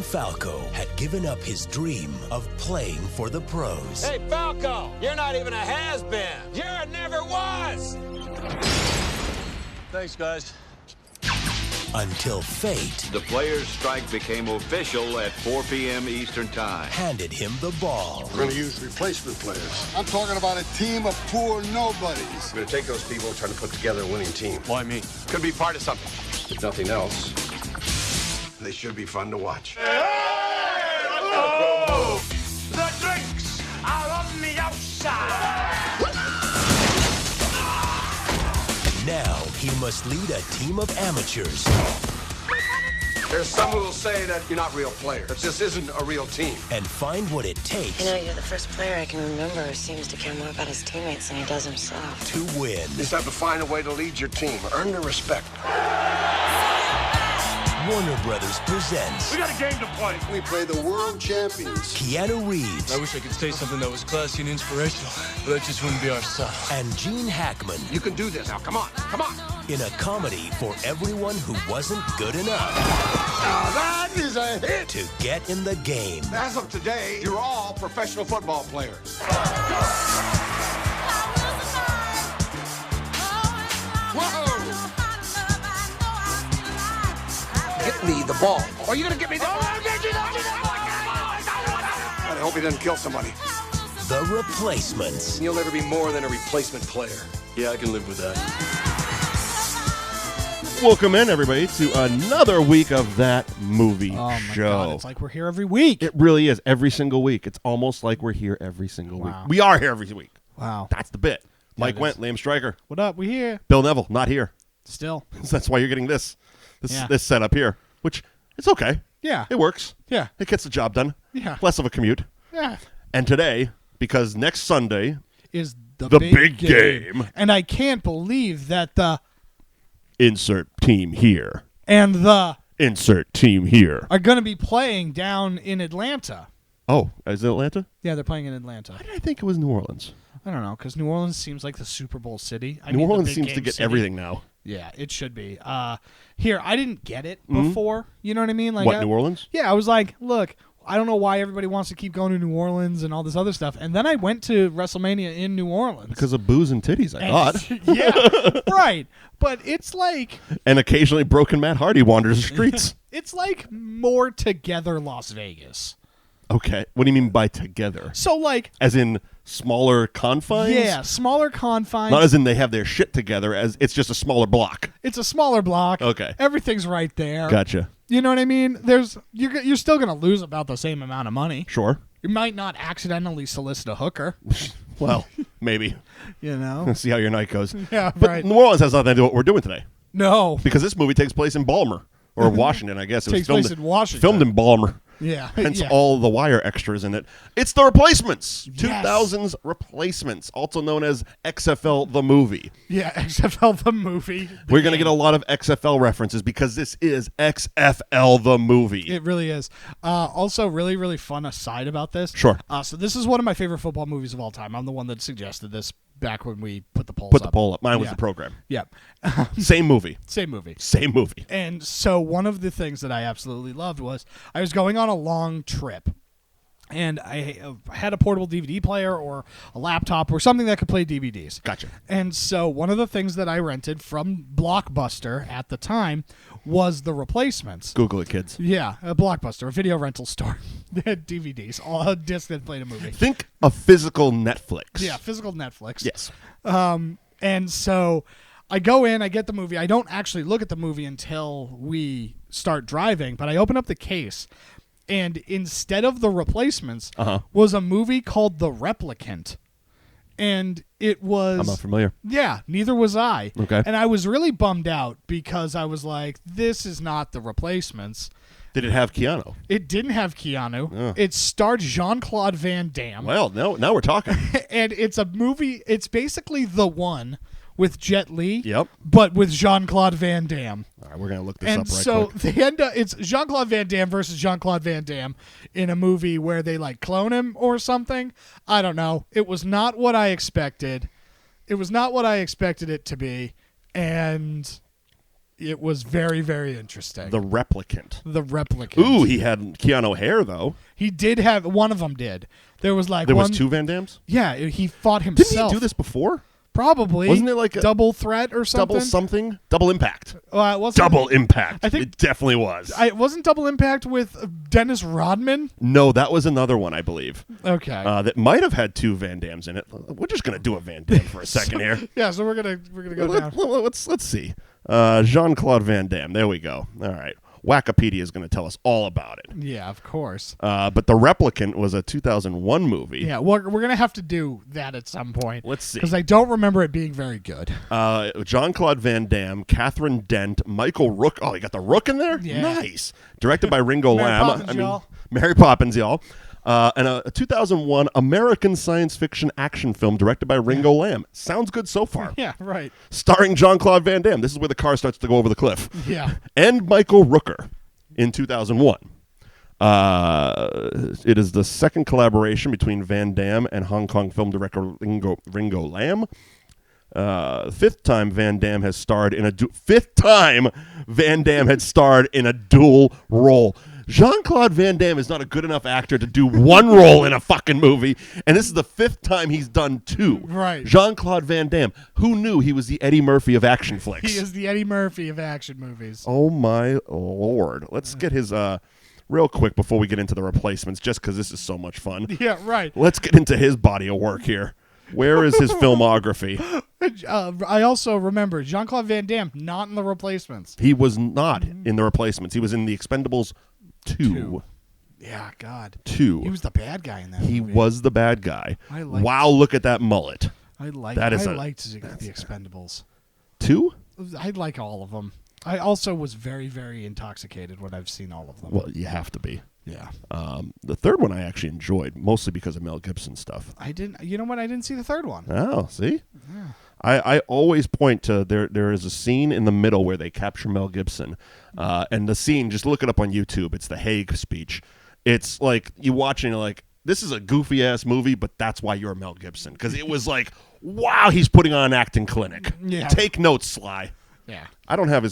Falco had given up his dream of playing for the pros. Hey, Falco, you're not even a has-been. You're a never was. Thanks, guys. Until fate... The players' strike became official at 4 p.m. Eastern Time. ...handed him the ball. We're going to use replacement players. I'm talking about a team of poor nobodies. We're going to take those people and try to put together a winning team. Why me? Could be part of something. If nothing else, they should be fun to watch. Oh! The drinks are on the outside. Now he must lead a team of amateurs. There's some who will say that you're not real players. That this isn't a real team. And find what it takes... You know, you're the first player I can remember who seems to care more about his teammates than he does himself. ...to win. You just have to find a way to lead your team. Earn their respect. Warner Brothers presents... We got a game to play. We play the world champions. Keanu Reeves. I wish I could say something that was classy and inspirational, but that just wouldn't be our style. And Gene Hackman. You can do this now. Come on. Come on. In a comedy for everyone who wasn't good enough. Now that is a hit. To get in the game. As of today, you're all professional football players. Whoa! Get me the ball. Or are you going to get me the ball? I hope he doesn't kill somebody. The Replacements. You'll never be more than a replacement player. Yeah, I can live with that. Welcome in, everybody, to another week of That Movie Oh, my Show. God. It's like we're here every week. It really is. Every single week. It's almost like we're here every single week. Wow. We are here every week. Wow. That's the bit. Mike it Wendt, Liam Stryker. What up? We here. Bill Neville, not here. Still. So that's why you're getting this Yeah. setup here, which it's okay. Yeah. It works. Yeah. It gets the job done. Yeah. Less of a commute. Yeah. And today, because next Sunday, Is the big game. And I can't believe that the insert team here. and the Insert team here. are going to be playing down in Atlanta. Oh, is it Atlanta? Yeah, they're playing in Atlanta. Why did I think it was New Orleans? I don't know, because New Orleans seems like the Super Bowl city. New Orleans seems to get everything now. Yeah, it should be. Here, I didn't get it before. You know what I mean? Like, What, New Orleans? Yeah, I was like, look, I don't know why everybody wants to keep going to New Orleans and all this other stuff. And then I went to WrestleMania in New Orleans. Because of booze and titties, I thought. Yeah, right. But it's like... And occasionally broken Matt Hardy wanders the streets. It's like more together Las Vegas. Okay. What do you mean by together? So, like... As in smaller confines? Yeah, smaller confines. Not as in they have their shit together, as it's just a smaller block. It's a smaller block. Okay. Everything's right there. Gotcha. You know what I mean? You're still going to lose about the same amount of money. Sure. You might not accidentally solicit a hooker. Well, maybe. You know? Let's see how your night goes. Yeah, But right. New Orleans has nothing to do with what we're doing today. No. Because this movie takes place in Balmer. Or Washington, I guess. It Takes was place in Washington. Filmed in Balmer. Yeah. Hence yeah. all the Wire extras in it. It's The Replacements. Yes. 2000's Replacements, also known as XFL the movie. Yeah, XFL the movie. We're going to get a lot of XFL references because this is XFL the movie. It really is. Also, really, really fun aside about this. Sure. So this is one of my favorite football movies of all time. I'm the one that suggested this back when we put the polls Put up. the poll up. Mine was Yeah. the program. Yeah. Same movie. Same movie. Same movie. And so one of the things that I absolutely loved was I was going on a long trip. And I had a portable DVD player or a laptop or something that could play DVDs. Gotcha. And so one of the things that I rented from Blockbuster at the time was The Replacements. Google it, kids. Yeah, a Blockbuster, a video rental store. They had DVDs, all a disc that played a movie. Think of physical Netflix. Yeah, physical Netflix. Yes. And so I go in, I get the movie. I don't actually look at the movie until we start driving, but I open up the case, and instead of The Replacements was a movie called The Replicant. And it was... I'm not familiar. Yeah, neither was I. Okay. And I was really bummed out because I was like, this is not The Replacements. Did it have Keanu? It didn't have Keanu. Oh. It starred Jean-Claude Van Damme. Well, now we're talking. And it's a movie, it's basically The One with Jet Li, Yep. but with Jean-Claude Van Damme. All right, we're going to look this And up right so quick. they end up, it's Jean-Claude Van Damme versus Jean-Claude Van Damme in a movie where they like clone him or something. I don't know. It was not what I expected. It was not what I expected it to be. And It was very, very interesting. The Replicant. The Replicant. Ooh, he had Keanu hair, though. He did have, one of them did. There was like There was two Van Dammes? Yeah, he fought himself. Didn't he do this before? Probably. Wasn't it like a Double Threat or something? Double something? Double Impact. It wasn't, Double Impact. I think it definitely was. It wasn't Double Impact with Dennis Rodman? No, that was another one, I believe. Okay. That might have had two Van Dammes in it. We're just gonna do a Van Damme for a second here. Yeah, so we're gonna go down. Let's see. Jean-Claude Van Damme. There we go. All right. Wikipedia is going to tell us all about it. Yeah, of course. But The Replicant was a 2001 movie. Yeah, we're going to have to do that at some point. Let's see. Because I don't remember it being very good. Jean-Claude Van Damme, Catherine Dent, Michael Rook. Oh, you got the Rook in there? Yeah. Nice. Directed by Ringo Mary Lam. Poppins, y'all. Mary Poppins, y'all. And a 2001 American science fiction action film directed by Ringo Lam. Sounds good so far. Yeah, right. Starring Jean-Claude Van Damme. This is where the car starts to go over the cliff. Yeah. And Michael Rooker in 2001. It is the second collaboration between Van Damme and Hong Kong film director Ringo Lam. Fifth time Van Damme had starred in a dual role. Jean-Claude Van Damme is not a good enough actor to do one role in a fucking movie, and this is the fifth time he's done two. Right. Jean-Claude Van Damme. Who knew he was the Eddie Murphy of action flicks? He is the Eddie Murphy of action movies. Oh, my Lord. Let's get his, real quick before we get into the replacements, just because this is so much fun. Yeah, right. Let's get into his body of work here. Where is his filmography? I also remember Jean-Claude Van Damme not in The Replacements. He was not in The Replacements. He was in The Expendables 2. Yeah, God. 2. He was the bad guy in that He movie. was the bad guy. Wow, look at that mullet. I liked The Expendables. 2? I like all of them. I also was very, very intoxicated when I've seen all of them. Well, you have to be. Yeah. The third one I actually enjoyed, mostly because of Mel Gibson stuff. I didn't. You know what? I didn't see the third one. Oh, see? Yeah. I always point to there is a scene in the middle where they capture Mel Gibson. And the scene, just look it up on YouTube. It's the Hague speech. It's like you watch and you're like, this is a goofy-ass movie, but that's why you're Mel Gibson. Because it was like, wow, he's putting on an acting clinic. Yeah. Take notes, Sly. Yeah. I don't have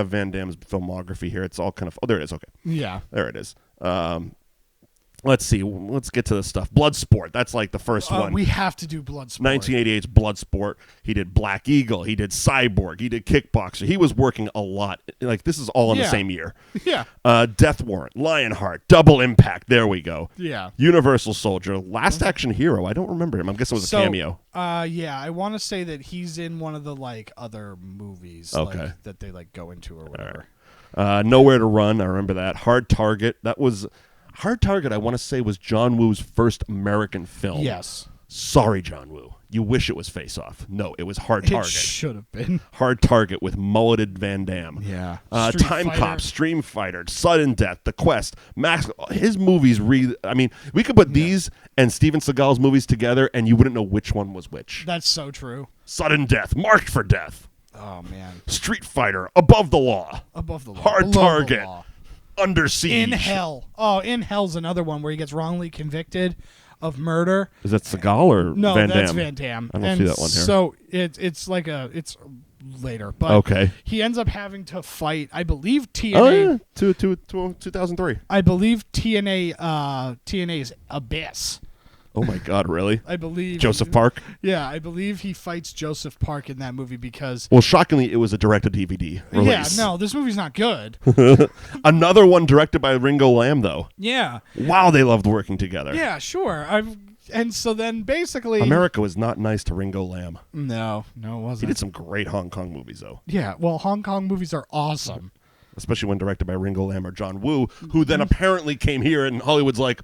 Van Damme's filmography here. It's all kind of... Oh, there it is. Okay. Yeah. There it is. Let's see. Let's get to the stuff. Bloodsport. That's like the first one. We have to do Bloodsport. 1988's Bloodsport. He did Black Eagle. He did Cyborg. He did Kickboxer. He was working a lot. Like, this is all in the same year. Yeah. Death Warrant. Lionheart. Double Impact. There we go. Yeah. Universal Soldier. Last Action Hero. I don't remember him. I'm guessing it was a cameo. Yeah. I want to say that he's in one of the, like, other movies. Okay. Like, that they, like, go into or whatever. Nowhere to Run. I remember that. Hard Target. That was... Hard Target, I want to say, was John Woo's first American film. Yes. Sorry, John Woo. You wish it was Face Off. No, it was Hard Target. It should have been. Hard Target with mulleted Van Damme. Yeah. Time Cop, Stream Fighter, Sudden Death, The Quest, Max. His movies we could put these and Steven Seagal's movies together and you wouldn't know which one was which. That's so true. Sudden Death, Marked for Death. Oh, man. Street Fighter, Above the Law. Above the Law. Hard Below Target. the Law. Under Siege. In Hell. Oh, In Hell's another one where he gets wrongly convicted of murder. Is that Seagal or No, Van Damme? that's Van Damme. I don't see that one here. So it's like it's later, but okay. He ends up having to fight, I believe, TNA. Oh, yeah. 2003. I believe TNA's Abyss. Oh my God! Really? I believe Joseph Park. Yeah, I believe he fights Joseph Park in that movie because. Well, shockingly, it was a direct-to-DVD release. Yeah, no, this movie's not good. Another one directed by Ringo Lam, though. Yeah. Wow, they loved working together. Yeah, sure. And so then basically, America was not nice to Ringo Lam. No, it wasn't. He did some great Hong Kong movies, though. Yeah, well, Hong Kong movies are awesome, especially when directed by Ringo Lam or John Woo, who then apparently came here and Hollywood's like.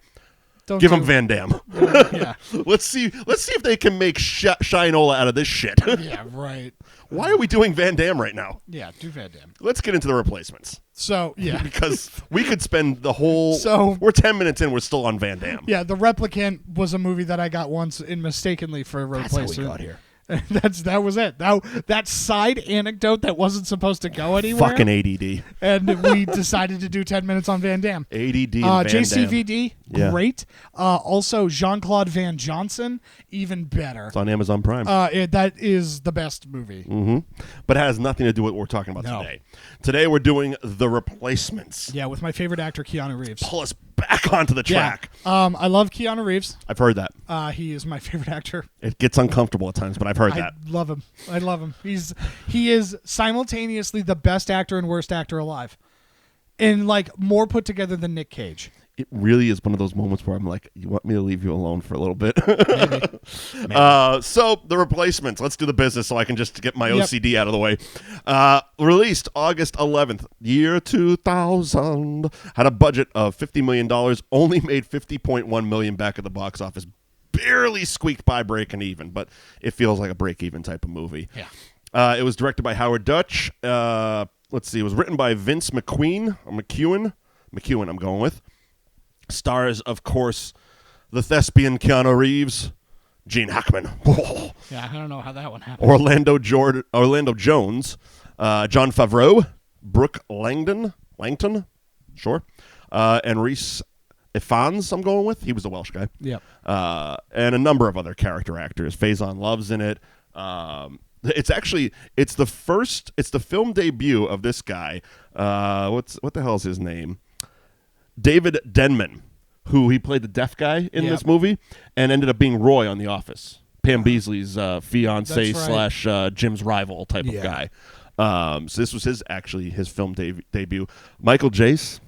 Give him Van Damme. Yeah. Let's see if they can make Shinola out of this shit. Yeah, right. Why are we doing Van Damme right now? Yeah, do Van Damme. Let's get into the replacements. So, yeah. Because we could spend the whole... So we're 10 minutes in, we're still on Van Damme. Yeah, The Replicant was a movie that I got once mistakenly for a replacement. That's how we got here. That was it. That side anecdote that wasn't supposed to go anywhere. Fucking ADD. And we decided to do 10 minutes on Van Damme. ADD and Van JCVD, Damme. great. Also, Jean-Claude Van Johnson, even better. It's on Amazon Prime. That is the best movie. Mm-hmm. But it has nothing to do with what we're talking about today. Today we're doing The Replacements. Yeah, with my favorite actor, Keanu Reeves. Pull us back onto the track. Yeah. I love Keanu Reeves. I've heard that. He is my favorite actor. It gets uncomfortable at times, but I've heard that. I love him. I love him. He is simultaneously the best actor and worst actor alive. And like more put together than Nick Cage. It really is one of those moments where I'm like, you want me to leave you alone for a little bit? Maybe. So, The Replacements. Let's do the business so I can just get my OCD out of the way. Released August 11th, year 2000. Had a budget of $50 million. Only made $50.1 million back at the box office. Barely squeaked by breaking even, but it feels like a break-even type of movie. Yeah. It was directed by Howard Deutch. Let's see. It was written by Vince McQueen. McEwen, I'm going with. Stars, of course, the thespian Keanu Reeves, Gene Hackman. Yeah, I don't know how that one happened. Orlando Jones, Jon Favreau, Brooke Langton, sure, and Rhys Ifans, I'm going with. He was a Welsh guy. Yep. And a number of other character actors. Faison Love's in it. It's the film debut of this guy. What the hell is his name? David Denman, who he played the deaf guy in this movie and ended up being Roy on The Office. Pam Beasley's fiance slash Jim's rival type of guy. So this was his film debut. Michael Jace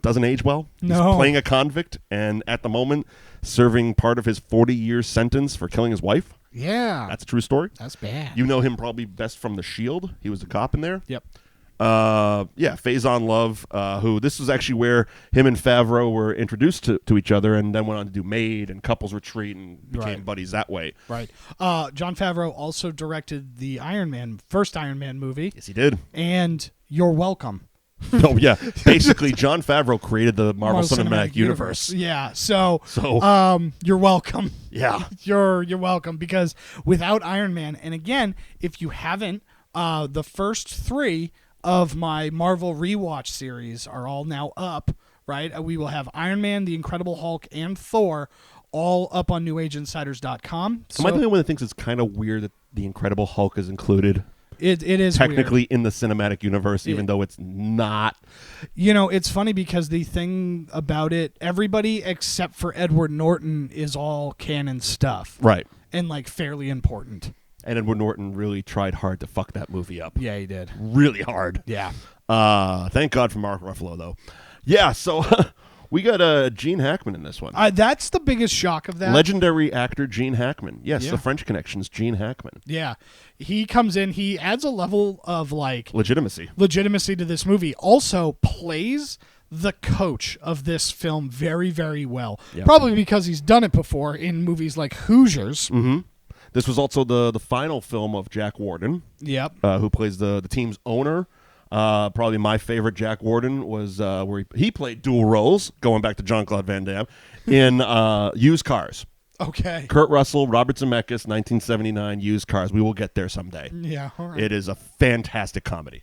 doesn't age well. He's playing a convict and at the moment serving part of his 40-year sentence for killing his wife. Yeah. That's a true story. That's bad. You know him probably best from The Shield. He was a cop in there. Yep. Faison Love, who this was actually where him and Favreau were introduced to each other and then went on to do Maid and Couples Retreat and became buddies that way. Right. Jon Favreau also directed the first Iron Man movie. Yes, he did. And You're Welcome. Oh, yeah. Basically, Jon Favreau created the Marvel Cinematic Universe. Yeah. So you're welcome. Yeah. You're welcome because without Iron Man, and again, if you haven't, the first 3 of my Marvel rewatch series are all now up, right? We will have Iron Man, The Incredible Hulk, and Thor all up on NewAgeInsiders.com. Am I the only one that thinks it's kind of weird that The Incredible Hulk is included? It is technically weird. In the cinematic universe, even though it's not. You know, it's funny because the thing about it, everybody except for Edward Norton is all canon stuff. Right. And like fairly important. And Edward Norton really tried hard to fuck that movie up. Yeah, he did. Really hard. Yeah. Thank God for Mark Ruffalo, though. Yeah, so we got Gene Hackman in this one. That's the biggest shock of that. Legendary actor Gene Hackman. Yes, the French Connection's Gene Hackman. Yeah. He comes in, he adds a level of like legitimacy to this movie. Also plays the coach of this film very, very well. Yep. Probably because he's done it before in movies like Hoosiers. Mm-hmm. This was also the final film of Jack Warden. Yep. Who plays the team's owner. Probably my favorite Jack Warden was where he played dual roles, going back to Jean-Claude Van Damme, in Used Cars. Okay. Kurt Russell, Robert Zemeckis, 1979, Used Cars. We will get there someday. Yeah, all right. It is a fantastic comedy.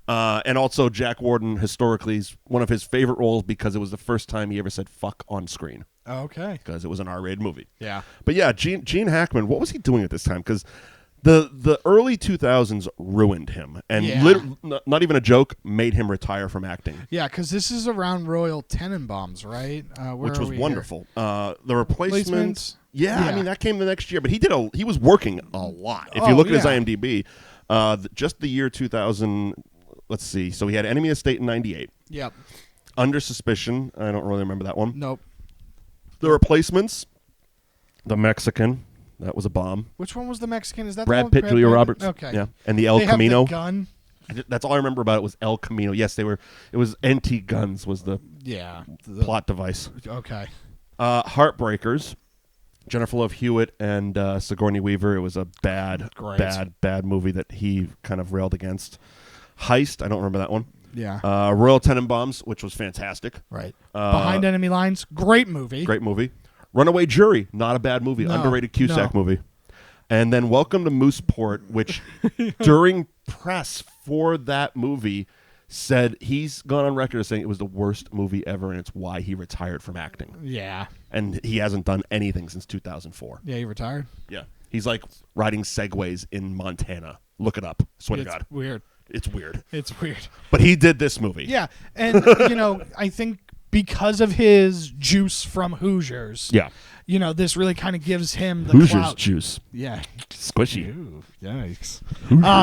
And also Jack Warden, historically, is one of his favorite roles because it was the first time he ever said fuck on screen. Okay. Because it was an R-rated movie. Yeah. But yeah, Gene Hackman, what was he doing at this time? Because the early 2000s ruined him. And not even a joke, made him retire from acting. Yeah, because this is around Royal Tenenbaums, right? Which was wonderful. The Replacements. Yeah, I mean, that came the next year. But he was working a lot. If you look at his IMDb, just the year 2000... Let's see. So he had Enemy of the State in 98. Yep. Under Suspicion. I don't really remember that one. Nope. The Replacements. The Mexican. That was a bomb. Which one was the Mexican? Is that Brad the one Pitt, Julia Roberts. Okay. Yeah. And the El they Camino. Have the gun. That's all I remember about it was El Camino. Yes, they were. It was NT Guns was the plot device. Okay. Heartbreakers. Jennifer Love Hewitt and Sigourney Weaver. It was a bad movie that he kind of railed against. Heist, I don't remember that one. Yeah. Royal Tenenbaums, which was fantastic. Right. Behind Enemy Lines, great movie. Great movie. Runaway Jury, not a bad movie. No, Underrated Cusack movie. And then Welcome to Mooseport, which during press for that movie said he's gone on record as saying it was the worst movie ever, and it's why he retired from acting. Yeah. And he hasn't done anything since 2004. Yeah, he retired? Yeah. He's like riding Segways in Montana. Look it up. Swear to God. Weird. It's weird. It's weird. But he did this movie. Yeah. And, I think because of his juice from Hoosiers, this really kind of gives him the Hoosiers clout. juice. Yeah. Squishy. Ooh, yikes.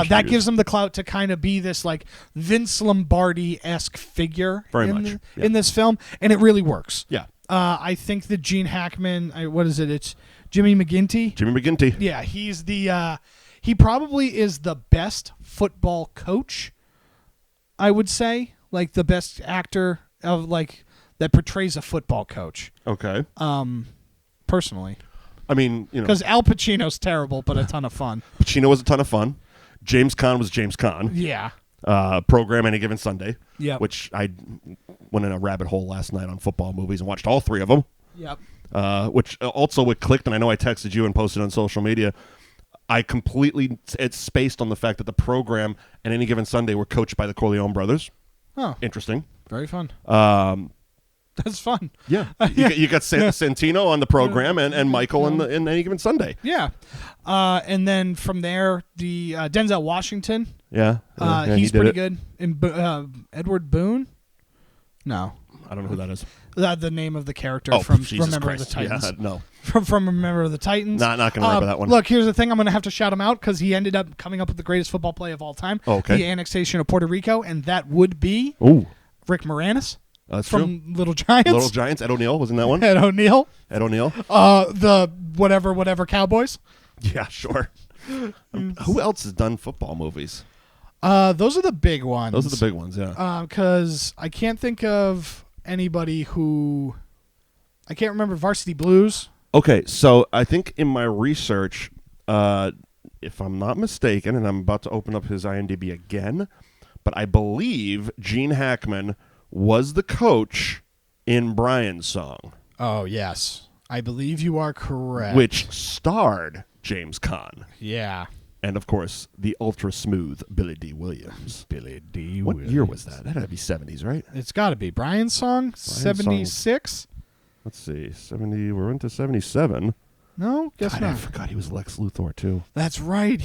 That gives him the clout to kind of be this like Vince Lombardi-esque figure in this film, and it really works. Yeah. I think that Gene Hackman, what is it? It's Jimmy McGinty. Jimmy McGinty. Yeah, he's he probably is the best football coach, I would say. Like the best actor of that portrays a football coach. Okay. Personally. I mean, because Al Pacino's terrible, but a ton of fun. Pacino was a ton of fun. James Caan was James Caan. Yeah. Program Any Given Sunday. Yep. Which I went in a rabbit hole last night on football movies and watched all 3 of them. Yep. Which also it clicked, and I know I texted you and posted on social media. It's spaced on the fact that the Program and Any Given Sunday were coached by the Corleone brothers. Oh. Interesting. Very fun. That's fun. Yeah. You got Santino on the Program and Michael in Any Given Sunday. Yeah. And then from there, the Denzel Washington. Yeah. He's pretty good. And Edward Boone? No. I don't know who that is. The name of the character from Remember the Titans. Yeah, no. From Remember the Titans. Not going to remember that one. Look, here's the thing. I'm going to have to shout him out because he ended up coming up with the greatest football play of all time. Okay. The annexation of Puerto Rico, and that would be Rick Moranis. That's from true. Little Giants. Little Giants. Ed O'Neill was in that one. Ed O'Neill. The whatever Cowboys. Yeah, sure. Who else has done football movies? Those are the big ones. Those are the big ones, yeah. Because I can't think of anybody who... I can't remember Varsity Blues. Okay, so I think in my research, if I'm not mistaken, and I'm about to open up his IMDb again, but I believe Gene Hackman was the coach in Brian's Song. Oh, yes. I believe you are correct. Which starred James Caan. Yeah. And, of course, the ultra-smooth Billy D. Williams. What year was that? That had to be 70s, right? It's got to be. Brian's Song, 76? Let's see. 70. We're into 77. No? Guess not. I forgot he was Lex Luthor, too. That's right.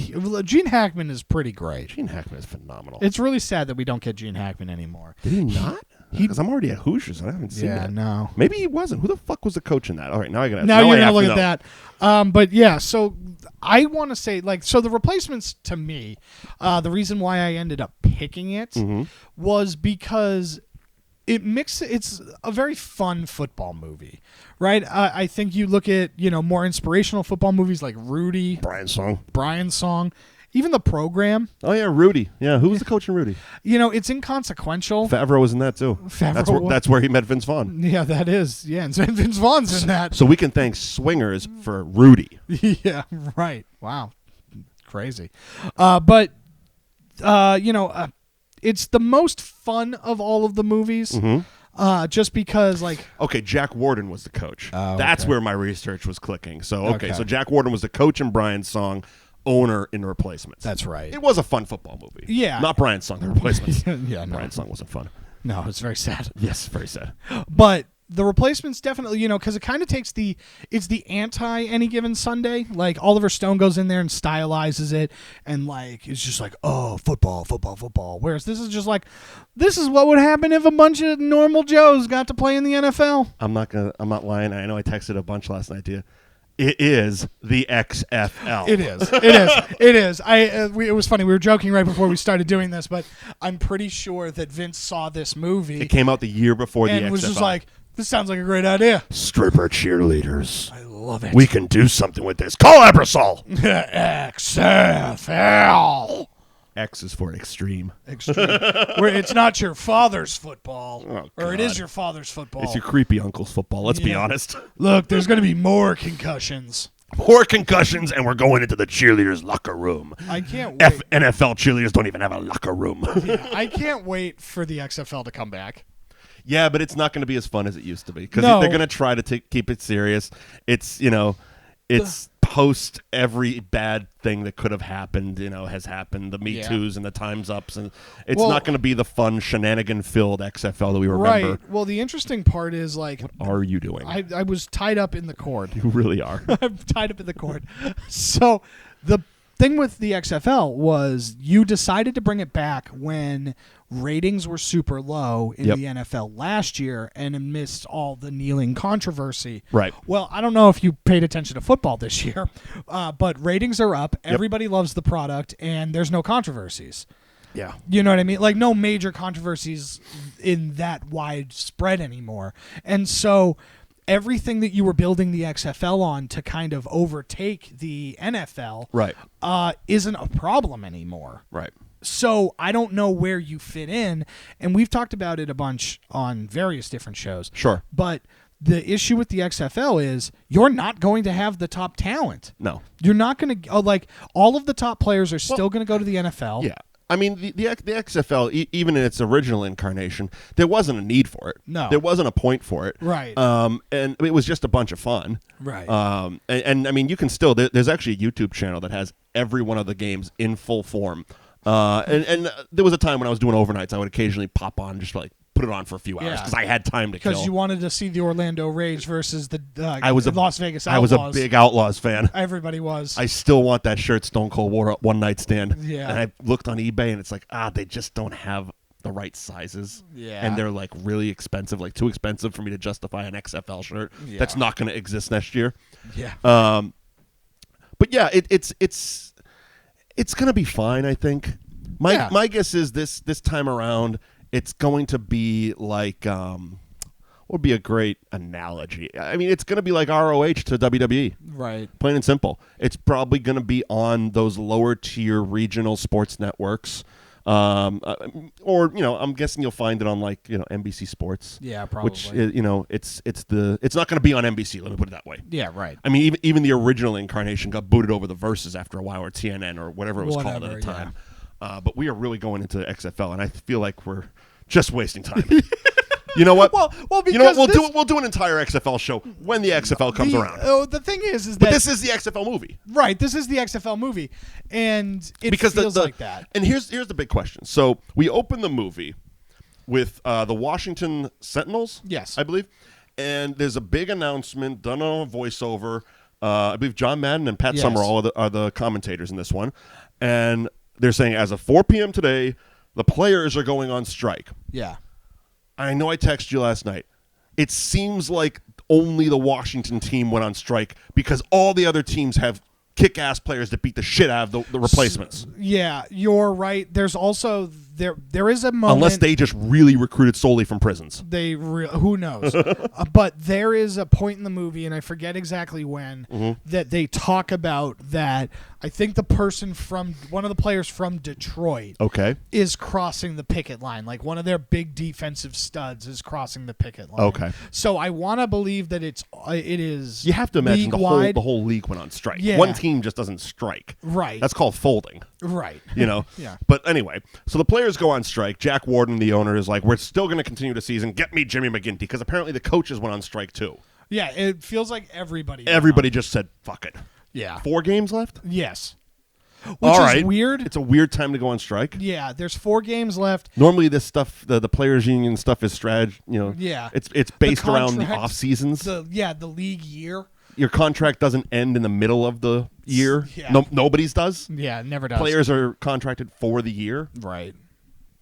Gene Hackman is pretty great. Gene Hackman is phenomenal. It's really sad that we don't get Gene Hackman anymore. Did he not? Because I'm already at Hoosiers and I haven't seen that. No. Maybe he wasn't. Who the fuck was the coach in that? All right, now I got to. Now you're going to look at that. But yeah, so I want to say, so the Replacements to me, the reason why I ended up picking it was because it's a very fun football movie, right? I think you look at, more inspirational football movies like Rudy. Brian's Song. Even The Program. Oh, yeah, Rudy. Yeah, who was the coach in Rudy? It's inconsequential. Favreau was in that, too. That's where he met Vince Vaughn. Yeah, that is. Yeah, and Vince Vaughn's in that. So we can thank Swingers for Rudy. Yeah, right. Wow. Crazy. It's the most fun of all of the movies. Just because, Okay, Jack Warden was the coach. Oh, That's okay. where my research was clicking. So Jack Warden was the coach in Brian's Song, owner in The Replacements. That's right. It was a fun football movie. Yeah. Not Brian's Song, The Replacements. No. Brian's Song wasn't fun. No, it's very sad. Yes, very sad. But The Replacements definitely, because it kind of takes it's the anti Any Given Sunday. Like, Oliver Stone goes in there and stylizes it, and it's just football. Whereas this is just this is what would happen if a bunch of normal Joes got to play in the NFL. I'm not lying. I know I texted a bunch last night to you. It is the XFL. It is. It was funny. We were joking right before we started doing this, but I'm pretty sure that Vince saw this movie. It came out the year before the XFL. And was just like, this sounds like a great idea. Stripper cheerleaders. I love it. We can do something with this. Call Ebersol. XFL. X is for extreme. Where it's not your father's football. Oh, or it is your father's football. It's your creepy uncle's football. Let's be honest. Look, there's going to be more concussions. More concussions, and we're going into the cheerleaders' locker room. I can't wait. NFL cheerleaders don't even have a locker room. Yeah, I can't wait for the XFL to come back. Yeah, but it's not going to be as fun as it used to be because No. they're going to try to keep it serious. It's, it's post every bad thing that could have happened, has happened, the Me Too's and the Time's Ups, and it's not going to be the fun shenanigan-filled XFL that we remember. Right. Well, the interesting part is, like... What are you doing? I was tied up in the cord. You really are. I'm tied up in the cord. So, the thing with the XFL was you decided to bring it back when ratings were super low in the NFL last year and amidst all the kneeling controversy. Right. Well, I don't know if you paid attention to football this year, but ratings are up. Everybody loves the product, and there's no controversies. Yeah. You know what I mean? Like, no major controversies in that widespread anymore. And so everything that you were building the XFL on to kind of overtake the NFL isn't a problem anymore. Right. So I don't know where you fit in, and we've talked about it a bunch on various different shows. Sure. But the issue with the XFL is you're not going to have the top talent. No. You're not going to all of the top players are still going to go to the NFL. Yeah. I mean, the XFL, even in its original incarnation, there wasn't a need for it. No. There wasn't a point for it. Right. And it was just a bunch of fun. Right. And I mean, you can still, there's actually a YouTube channel that has every one of the games in full form. And there was a time when I was doing overnights, I would occasionally pop on, just like put it on for a few hours because I had time to kill. Because you wanted to see the Orlando Rage versus the Las Vegas Outlaws. I was a big Outlaws fan. Everybody was. I still want that shirt Stone Cold wore at One Night Stand. Yeah. And I looked on eBay and it's like, they just don't have the right sizes. Yeah. And they're like really expensive, like too expensive for me to justify an XFL shirt. Yeah. That's not going to exist next year. Yeah. But yeah, it's going to be fine, I think. My guess is this time around, it's going to be like, what would be a great analogy? I mean, it's going to be like ROH to WWE. Right. Plain and simple. It's probably going to be on those lower tier regional sports networks. Or, I'm guessing you'll find it on like, NBC Sports. Yeah, probably. Which, it's not going to be on NBC, let me put it that way. Yeah, right. I mean, even the original incarnation got booted over the Versus after a while, or TNN, or whatever it was called at the time. Yeah. But we are really going into the XFL, and I feel like we're just wasting time. You know what? Well, because you know what? We'll do an entire XFL show when the XFL comes around. Oh, the thing is but this is the XFL movie, right? This is the XFL movie, and it feels like that. And here's the big question. So we open the movie with the Washington Sentinels, yes, I believe, and there's a big announcement done on a voiceover. I believe John Madden and Pat Summerall are the commentators in this one, and they're saying as of 4 p.m. today, the players are going on strike. Yeah. I know I texted you last night. It seems like only the Washington team went on strike because all the other teams have kick-ass players that beat the shit out of the replacements. Yeah, you're right. There's also there is a moment, unless they just really recruited solely from prisons. Who knows? But there is a point in the movie, and I forget exactly when, that they talk about that. I think the person from one of the players from Detroit, is crossing the picket line. Like one of their big defensive studs is crossing the picket line. Okay. So I want to believe that it is. You have to imagine league-wide. the whole league went on strike. Yeah. One team just doesn't strike. Right. That's called folding. Right. Yeah. But anyway, so the players go on strike. Jack Warden, the owner, is like, we're still going to continue the season. Get me Jimmy McGinty, because apparently the coaches went on strike too. Yeah, it feels like everybody just said, fuck it. Yeah. 4 games left? Yes. Which All is right. weird. It's a weird time to go on strike. Yeah, there's 4 games left. Normally this stuff, the players union stuff is strategy, Yeah. It's based around the off seasons. The league year. Your contract doesn't end in the middle of the year. Yeah. Nobody's does. Yeah, never does. Players are contracted for the year. Right.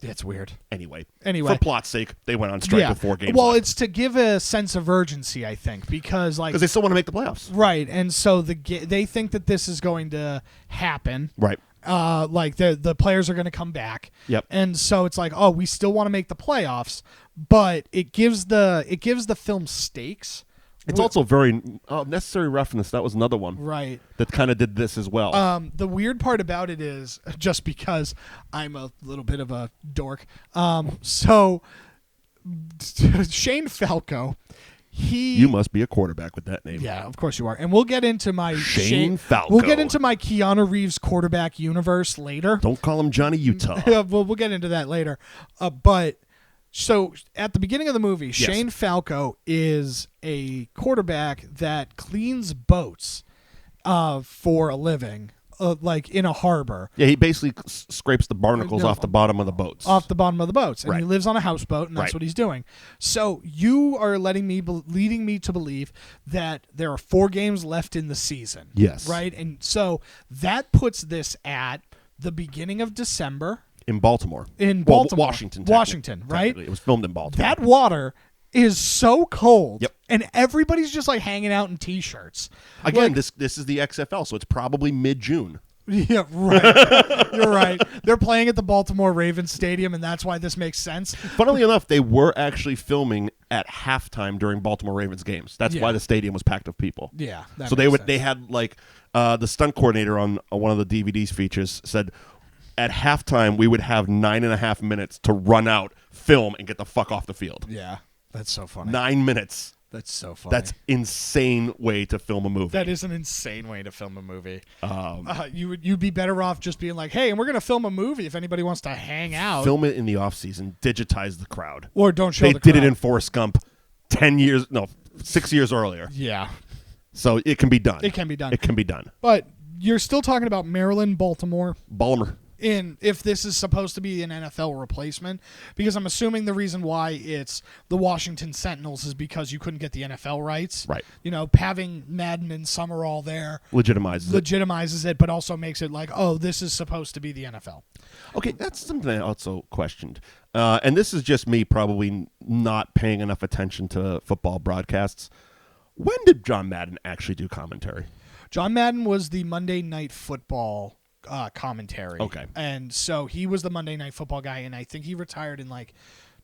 It's weird. Anyway, for plot's sake, they went on strike with 4 games. Well, left. it's to give a sense of urgency, I think, because they still want to make the playoffs. Right, and so they think that this is going to happen. Right. Like the players are going to come back. Yep. And so it's like, oh, we still want to make the playoffs, but it gives the film stakes. It's also very necessary roughness. That was another one, right? That kind of did this as well. The weird part about it is, just because I'm a little bit of a dork, so Shane Falco, you must be a quarterback with that name. Yeah, of course you are. And we'll get into my Shane Falco. We'll get into my Keanu Reeves quarterback universe later. Don't call him Johnny Utah. We'll get into that later. But so at the beginning of the movie, yes. Shane Falco is a quarterback that cleans boats for a living, like in a harbor. Yeah, he basically scrapes the barnacles off the bottom of the boats. Off the bottom of the boats. And Right. he lives on a houseboat, and that's what he's doing. So you are leading me to believe that there are 4 games left in the season. Yes. Right? And so that puts this at the beginning of December. In Baltimore. Washington, right? It was filmed in Baltimore. That water is so cold. Yep. And everybody's just like hanging out in T-shirts. Again, Like, this is the XFL, so it's probably mid-June. yeah, right. You're right. They're playing at the Baltimore Ravens Stadium, and that's why this makes sense. Funnily enough, they were actually filming at halftime during Baltimore Ravens games. That's why the stadium was packed with people. Yeah. So they had like the stunt coordinator on one of the DVD's features said at halftime we would have 9.5 minutes to run out, film, and get the fuck off the field. Yeah. That's so funny. 9 minutes. That's so funny. That's insane way to film a movie. That is an insane way to film a movie. You'd be better off just being like, hey, and we're going to film a movie if anybody wants to hang out. Film it in the off season. Digitize the crowd. Or don't show the crowd. They did it in Forrest Gump 6 years earlier. Yeah. So it can be done. It can be done. It can be done. But you're still talking about Maryland, Baltimore. Baltimore. If this is supposed to be an NFL replacement, because I'm assuming the reason why it's the Washington Sentinels is because you couldn't get the NFL rights. Right. Having Madden and Summerall there legitimizes it, but also makes it like, oh, this is supposed to be the NFL. Okay, that's something I also questioned. And this is just me probably not paying enough attention to football broadcasts. When did John Madden actually do commentary? John Madden was the Monday Night Football commentary. Okay. And so he was the Monday Night Football guy, and I think he retired in like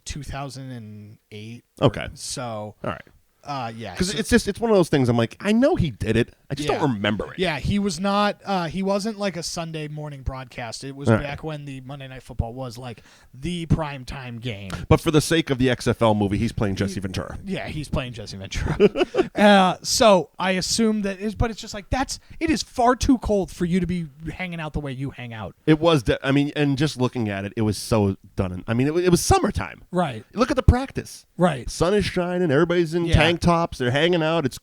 2008. Okay. So. All right. Yeah. Because it's one of those things I'm like, I know he did it. I just don't remember it. Yeah, he was not, he wasn't like a Sunday morning broadcast. It was back when the Monday Night Football was like the primetime game. But for the sake of the XFL movie, he's playing Jesse Ventura. Yeah, he's playing Jesse Ventura. So I assume that, but it's just like, it is far too cold for you to be hanging out the way you hang out. It was, and just looking at it, it was so done. It was summertime. Right. Look at the practice. Right. Sun is shining. Everybody's in tank tops. They're hanging out. It's,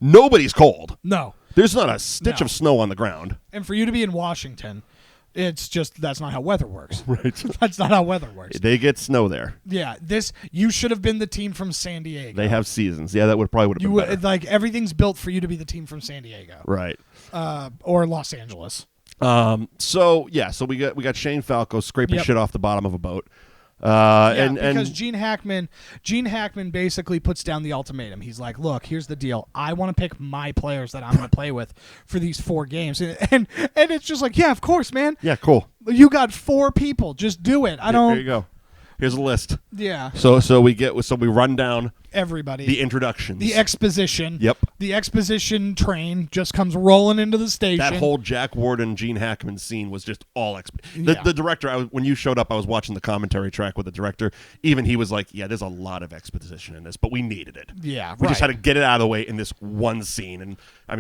nobody's cold. No. There's not a stitch of snow on the ground. And for you to be in Washington, it's just, that's not how weather works. Right. That's not how weather works. They get snow there. Yeah. You should have been the team from San Diego. They have seasons. Yeah, that probably would have been better. Like, everything's built for you to be the team from San Diego. Right. Or Los Angeles. So we got Shane Falco scraping shit off the bottom of a boat. Because Gene Hackman basically puts down the ultimatum. He's like, look, here's the deal. I want to pick my players that I'm going to play with for these 4 games. And it's just like, yeah, of course, man. Yeah, cool. You got 4 people. Just do it. There you go. Here's a list. Yeah. So we run down everybody. The introductions. The exposition. Yep. The exposition train just comes rolling into the station. That whole Jack Warden, Gene Hackman scene was just all The director, when you showed up, I was watching the commentary track with the director. Even he was like, yeah, there's a lot of exposition in this, but we needed it. Yeah, We just had to get it out of the way in this one scene. And,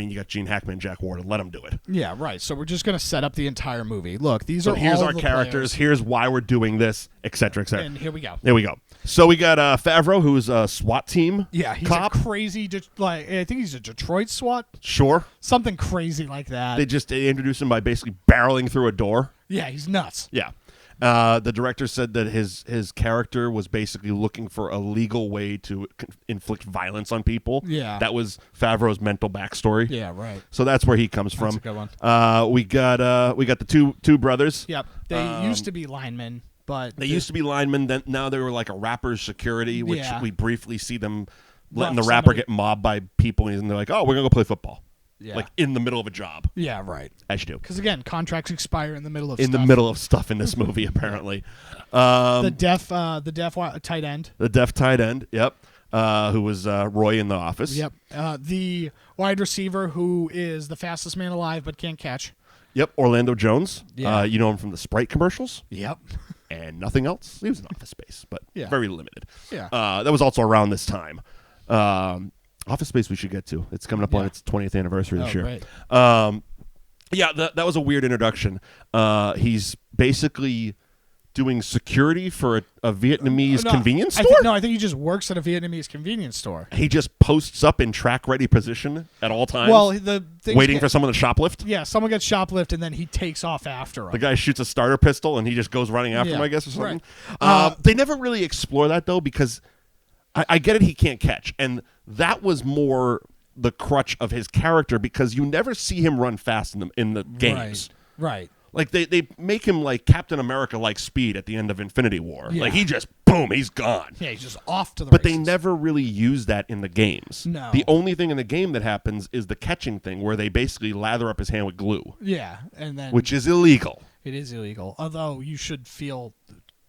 you got Gene Hackman and Jack Warden. Let them do it. Yeah, right. So we're just going to set up the entire movie. Look, here's our characters. Players. Here's why we're doing this, et cetera, et cetera. And here we go. There we go. So we got Favreau, who's a SWAT team. Yeah, he's cop. a crazy, I think he's a Detroit SWAT. Sure. Something crazy like that. They introduced him by basically barreling through a door. Yeah, he's nuts. Yeah. The director said that his character was basically looking for a legal way to inflict violence on people. Yeah. That was Favreau's mental backstory. Yeah, right. So that's where he comes from. That's a good one. We got the two brothers. Yep. They used to be linemen. But they used to be linemen. Then now they were like a rapper's security, which we briefly see them letting the rapper get mobbed by people, and they're like, "Oh, we're gonna go play football." Yeah. Like in the middle of a job. Yeah, right. As you do. Because again, contracts expire in the middle of in the movie, apparently. The deaf tight end. The deaf tight end. Yep. Who was Roy in The Office. Yep. The wide receiver who is the fastest man alive but can't catch. Yep. Orlando Jones. Yeah. You know him from the Sprite commercials. Yep. And nothing else. He was in Office Space, but very limited. Yeah. That was also around this time. Office Space we should get to. It's coming up on its 20th anniversary this year. Right. That was a weird introduction. He's basically doing security for a Vietnamese convenience store? I think he just works at a Vietnamese convenience store. He just posts up in track-ready position at all times, Well, waiting for someone to shoplift? Yeah, someone gets shoplift, and then he takes off after him. The guy shoots a starter pistol, and he just goes running after him, I guess, or something. Right. They never really explore that, though, because I get it, he can't catch. And that was more the crutch of his character, because you never see him run fast in the games. Right. Like, they make him like Captain America-like speed at the end of Infinity War. Yeah. Like, he just, boom, he's gone. Yeah, he's just off to the But races. they never really use that in the games. No. The only thing in the game that happens is the catching thing, where they basically lather up his hand with glue. Yeah, and then... Which is illegal. It is illegal, although you should feel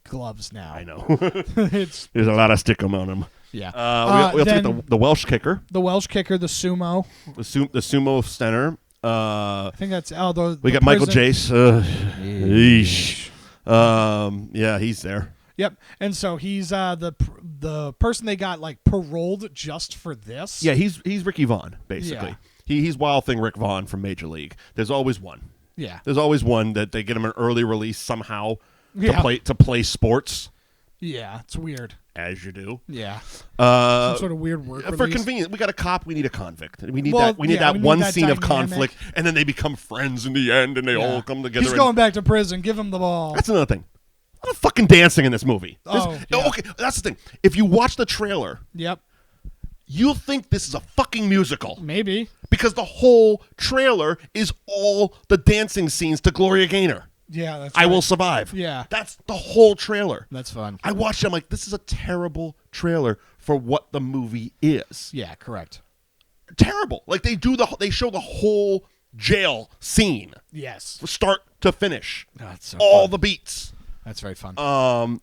gloves now. I know. There's a lot of stickum on him. Yeah. We'll take the Welsh kicker. The Welsh kicker, the sumo. The sumo center. I think that's we got Michael Jace. Yeah, he's there. Yep, and so he's the person they got like paroled just for this. Yeah, he's Ricky Vaughn basically. Yeah. He's Wild Thing Rick Vaughn from Major League. There's always one. Yeah, there's always one that they get him an early release somehow Yeah. to play sports. Yeah, it's weird. As you do. Yeah. Some sort of weird work for release. convenience. We got a cop. We need a convict. We need Well, that. We need yeah, that we one need that scene of dynamic. conflict, and then they become friends in the end, and they all come together. He's going back to prison. Give him the ball. That's another thing. A lot of fucking dancing in this movie. Yeah. Okay, that's the thing. If you watch the trailer, Yep. you'll think this is a fucking musical. Maybe. Because the whole trailer is all the dancing scenes to Gloria Gaynor. Yeah, that's I right. Will Survive. Yeah. That's the whole trailer. That's fun. I watched it. I'm like, this is a terrible trailer for what the movie is. Yeah, correct. Terrible. Like they show the whole jail scene. Yes. From start to finish. That's so all fun. the beats. That's very fun.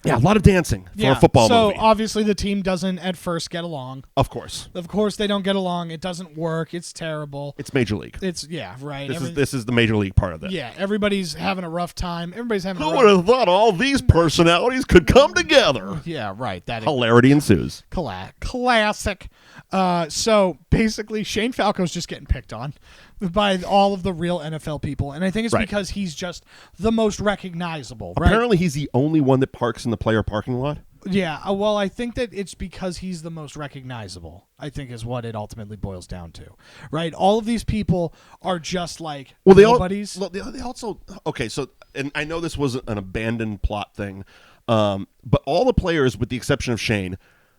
Yeah, a lot of dancing for a football movie. So obviously the team doesn't at first get along. Of course. Of course they don't get along. It doesn't work. It's terrible. It's Major League. It's right. This is the Major League part of it. Yeah, everybody's having a rough time. Everybody's having Who a rough would have thought all these personalities could come together? Yeah, right. That Hilarity ensues. Classic. So basically Shane Falco's just getting picked on by all of the real NFL people. And I think it's because he's just the most recognizable. Apparently he's the only one that parks in the player parking lot. Yeah, well, I think that it's because he's the most recognizable, I think is what it ultimately boils down to. Right? All of these people are just like nobodies. They also, okay, so, and I know this was an abandoned plot thing, but all the players, with the exception of Shane,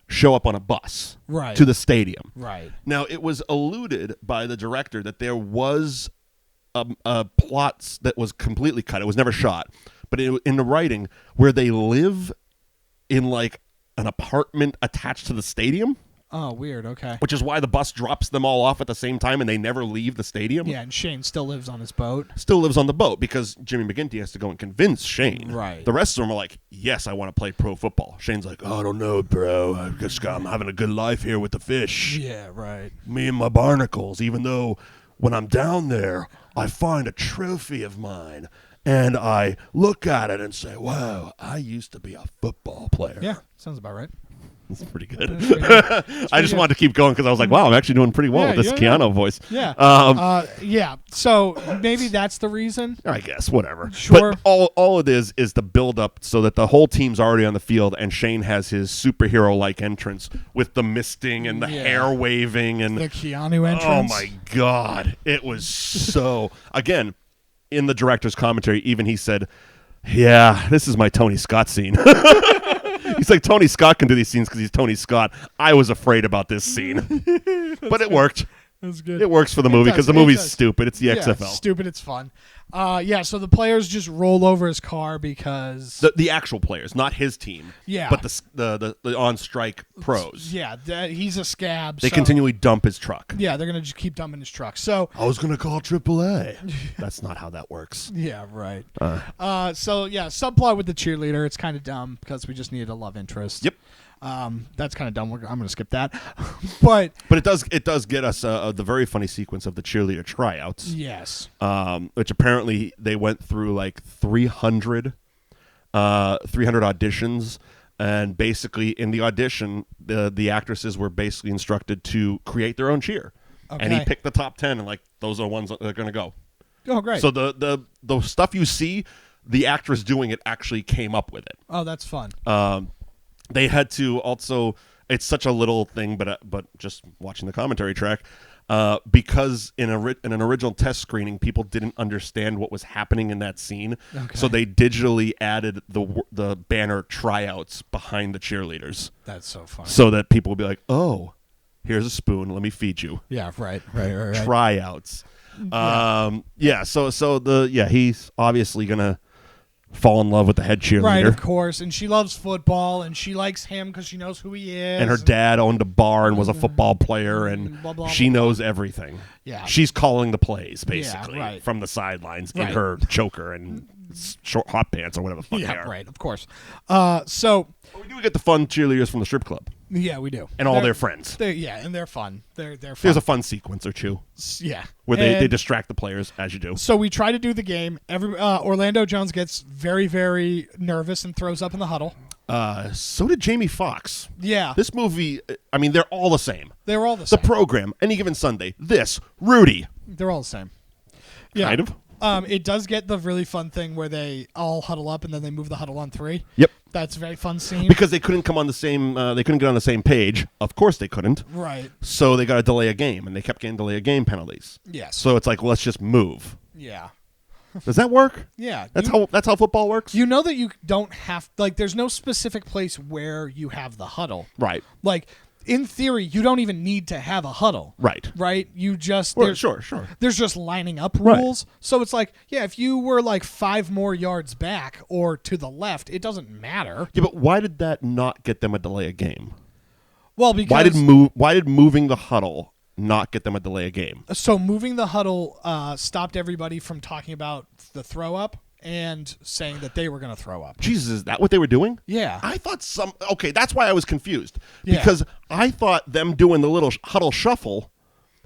show up on a bus to the stadium. Right. Now, it was alluded by the director that there was a plot that was completely cut. It was never shot. But in the writing, where they live in like an apartment attached to the stadium. Oh, weird. Okay. Which is why the bus drops them all off at the same time and they never leave the stadium. Yeah, and Shane still lives on his boat. Still lives on the boat because Jimmy McGinty has to go and convince Shane. Right. The rest of them are like, yes, I want to play pro football. Shane's like, oh, I don't know, bro. I'm having a good life here with the fish. Yeah, right. Me and my barnacles, even though when I'm down there, I find a trophy of mine and I look at it and say, wow, I used to be a football player. Yeah, sounds about right. That's pretty good. I just wanted to keep going because I was like, wow, I'm actually doing pretty well with this Keanu voice. Yeah. Yeah. So maybe that's the reason. I guess, whatever. Sure. But all it is the build up so that the whole team's already on the field and Shane has his superhero-like entrance with the misting and the hair waving and the Keanu entrance. Oh my God. It was so again, in the director's commentary, even he said, yeah, this is my Tony Scott scene. He's like, Tony Scott can do these scenes because he's Tony Scott. I was afraid about this scene. But it worked. That's good. It works for the movie because the movie's stupid. It's the XFL. It's stupid. It's fun. So the players just roll over his car because the actual players, not his team. Yeah. But the on strike pros. Yeah, he's a scab. They continually dump his truck. Yeah, they're gonna just keep dumping his truck. So I was gonna call AAA. That's not how that works. Yeah, right. Subplot with the cheerleader. It's kind of dumb because we just needed a love interest. Yep. That's kind of dumb. I'm going to skip that. but it does get us the very funny sequence of the cheerleader tryouts. Yes. Which apparently they went through like 300 auditions, and basically in the audition the actresses were basically instructed to create their own cheer. Okay. And he picked the top 10 and like those are the ones that are going to go. Oh, great. So the stuff you see, the actress doing it actually came up with it. Oh, that's fun. They had to also. It's such a little thing, but just watching the commentary track, because in an original test screening, people didn't understand what was happening in that scene, so they digitally added the banner tryouts behind the cheerleaders. That's so funny. So that people would be like, "Oh, here's a spoon. Let me feed you." Yeah, right. Tryouts. He's obviously gonna fall in love with the head cheerleader. Right, of course. And she loves football, and she likes him because she knows who he is. And her dad owned a bar and was a football player, and blah, blah, she blah, knows everything. Yeah. She's calling the plays, basically, right. from the sidelines in Right. her choker and short hot pants or whatever the fuck they are. Right, of course. We do get the fun cheerleaders from the strip club. Yeah, we do. And all their friends. And they're fun. They're fun. There's a fun sequence or two. Yeah. Where they distract the players, as you do. So we try to do the game. Orlando Jones gets very, very nervous and throws up in the huddle. So did Jamie Foxx. Yeah. This movie, I mean, they're all the same. They were all the same. The program, Any Given Sunday, this, Rudy. They're all the same. Yeah. Kind of. It does get the really fun thing where they all huddle up and then they move the huddle on 3. Yep. That's a very fun scene. Because they couldn't come on the same. They couldn't get on the same page. Of course, they couldn't. Right. So they got to delay a game, and they kept getting delay a game penalties. Yes. So it's like, let's just move. Yeah. Does that work? Yeah. That's how football works. You know that you don't have there's no specific place where you have the huddle. Right. Like, in theory, you don't even need to have a huddle. Right. Right? You just... Sure. There's just lining up Right. rules. So it's like, yeah, if you were like 5 more yards back or to the left, it doesn't matter. Yeah, but why did that not get them a delay a game? Well, because... Why did moving the huddle not get them a delay a game? So moving the huddle stopped everybody from talking about the throw up and saying that they were going to throw up. Jesus, is that what they were doing? Yeah. I thought okay, that's why I was confused. Yeah. Because I thought them doing the little huddle shuffle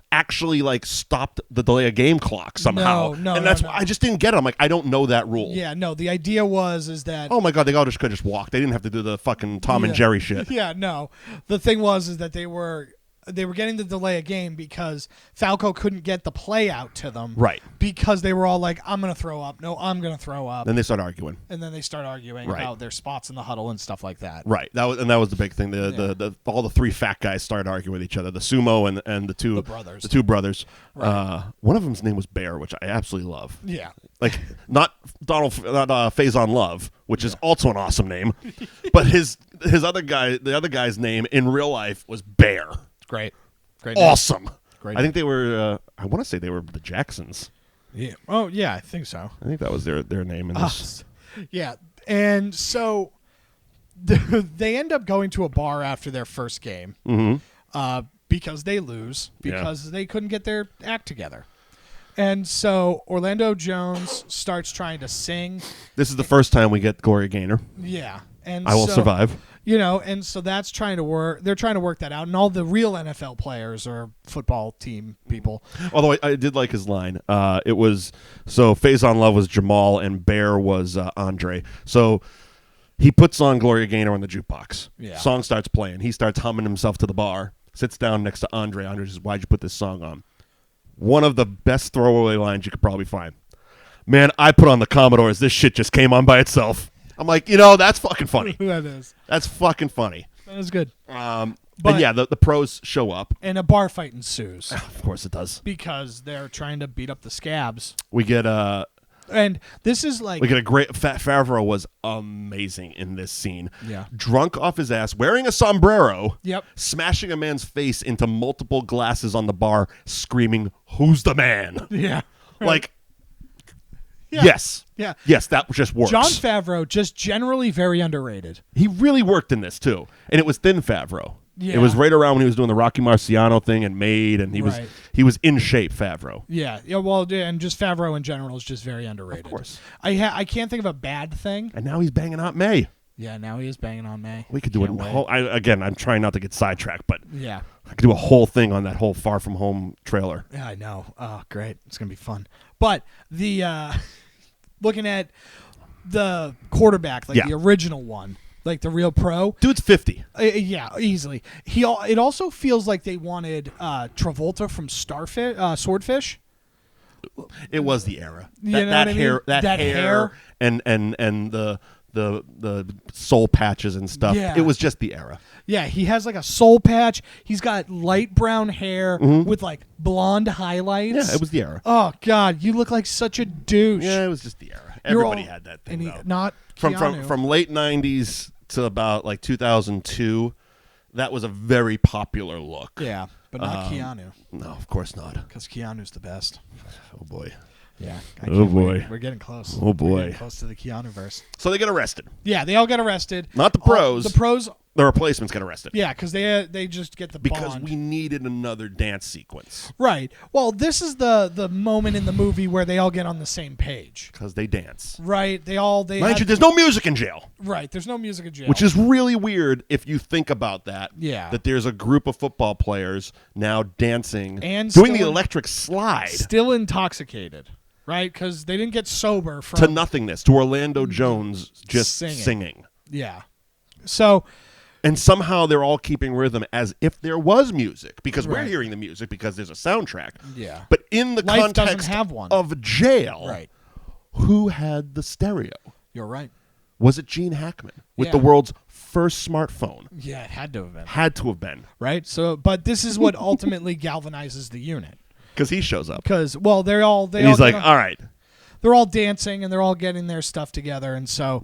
actually like stopped the delay of game clock somehow. No, and that's no. why I just didn't get it. I'm like, I don't know that rule. Yeah, no, the idea is that... Oh my God, they all just could just walk. They didn't have to do the fucking Tom and Jerry shit. Yeah, no. The thing is that they were getting the delay a game because Falco couldn't get the play out to them. Right. Because they were all like, I'm going to throw up. No, I'm going to throw up. Then they start arguing. And then they start arguing Right. about their spots in the huddle and stuff like that. Right. That was the big thing. All the 3 fat guys started arguing with each other. The sumo and the two brothers. The 2 brothers. Right. One of them's name was Bear, which I absolutely love. Yeah. Like not Faison Love, which is also an awesome name, but the other guy's name in real life was Bear. Great Awesome. Great I think they were. I want to say they were the Jacksons. Yeah. Oh yeah, I think so. I think that was their name in this. Yeah, and so they end up going to a bar after their first game because they lose because they couldn't get their act together. And so Orlando Jones starts trying to sing. This is the first time we get Gloria Gaynor. Yeah. And I Will Survive. You know, and so that's trying to work. They're trying to work that out. And all the real NFL players or football team people. Although I did like his line. It was, so Faison Love was Jamal and Bear was Andre. So he puts on Gloria Gaynor on the jukebox. Yeah. Song starts playing. He starts humming himself to the bar. Sits down next to Andre. Andre says, "Why'd you put this song on?" One of the best throwaway lines you could probably find. "Man, I put on the Commodores. This shit just came on by itself." I'm like, that's fucking funny. That is. That's fucking funny. That is good. But yeah, the pros show up. And a bar fight ensues. Of course it does. Because they're trying to beat up the scabs. We get and this is like... We get a great... Favreau was amazing in this scene. Yeah. Drunk off his ass, wearing a sombrero. Yep. Smashing a man's face into multiple glasses on the bar, screaming, "Who's the man?" Yeah. Like... Yeah. Yes. Yeah. Yes, that just works. Jon Favreau, just generally very underrated. He really worked in this, too. And it was thin Favreau. Yeah. It was right around when he was doing the Rocky Marciano thing and Made, and he was in shape, Favreau. Yeah. Well, and just Favreau in general is just very underrated. Of course. I can't think of a bad thing. And now he's banging Aunt May. Yeah, now he is banging on May. We could do again, I'm trying not to get sidetracked, but yeah, I could do a whole thing on that whole Far From Home trailer. Yeah, I know. Oh, great. It's going to be fun. But the... looking at the quarterback, the original one, like the real pro. Dude's 50. Yeah, easily. It also feels like they wanted Travolta from Swordfish. It was the era. You know what I mean? That hair and the soul patches and stuff. Yeah. It was just the era. Yeah, he has like a soul patch. He's got light brown hair with like blonde highlights. Yeah, it was the era. Oh God, you look like such a douche. Yeah, it was just the era. Everybody had that thing. And though. not from late '90s to about like 2002. That was a very popular look. Yeah, but not Keanu. No, of course not. Because Keanu's the best. Oh boy. Yeah. Oh boy. We're getting close. Oh boy. We're getting close to the Keanu-verse. So they get arrested. Yeah, they all get arrested. Not the pros. The pros. The replacements get arrested. Yeah, because they just get the because bond. we needed another dance sequence. Right. Well, this is the moment in the movie where they all get on the same page. Because they dance. Right. Mind you, there's no music in jail. Right. There's no music in jail. Which is really weird if you think about that. Yeah. That there's a group of football players now dancing and doing the electric slide. Still intoxicated. Right? Because they didn't get sober from to nothingness. To Orlando Jones just singing. Yeah. So. And somehow they're all keeping rhythm as if there was music. Because Right. we're hearing the music because there's a soundtrack. Yeah. But in the Life context doesn't have one. of jail, Right. who had the stereo? You're right. Was it Gene Hackman with Yeah. the world's first smartphone? Yeah, it had to have been. Had to have been. Right? So, but this is what ultimately galvanizes the unit. Because he shows up. Because, well, and he's like, all right. They're all dancing and they're all getting their stuff together. And so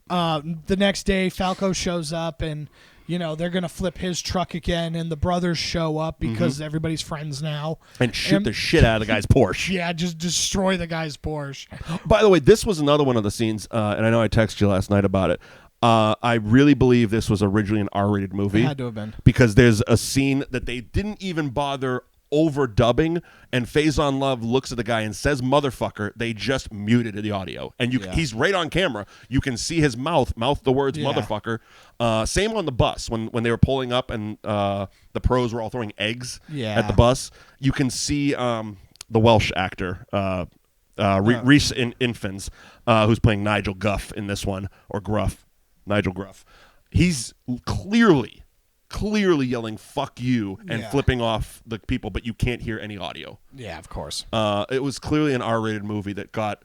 the next day, Falco shows up and, they're going to flip his truck again. And the brothers show up because everybody's friends now. And shoot the shit out of the guy's Porsche. Yeah, just destroy the guy's Porsche. By the way, this was another one of the scenes, and I know I texted you last night about it. I really believe this was originally an R-rated movie. It had to have been. Because there's a scene that they didn't even bother overdubbing, and Faison Love looks at the guy and says motherfucker. They just muted the audio, and he's right on camera. You can see his mouth the words motherfucker. Same on the bus when they were pulling up and the pros were all throwing eggs at the bus. You can see the Welsh actor Reese Infans, who's playing Nigel Guff in this one, or Nigel Gruff. He's clearly yelling "fuck you" and flipping off the people, but you can't hear any audio. Yeah, of course. It was clearly an R-rated movie that got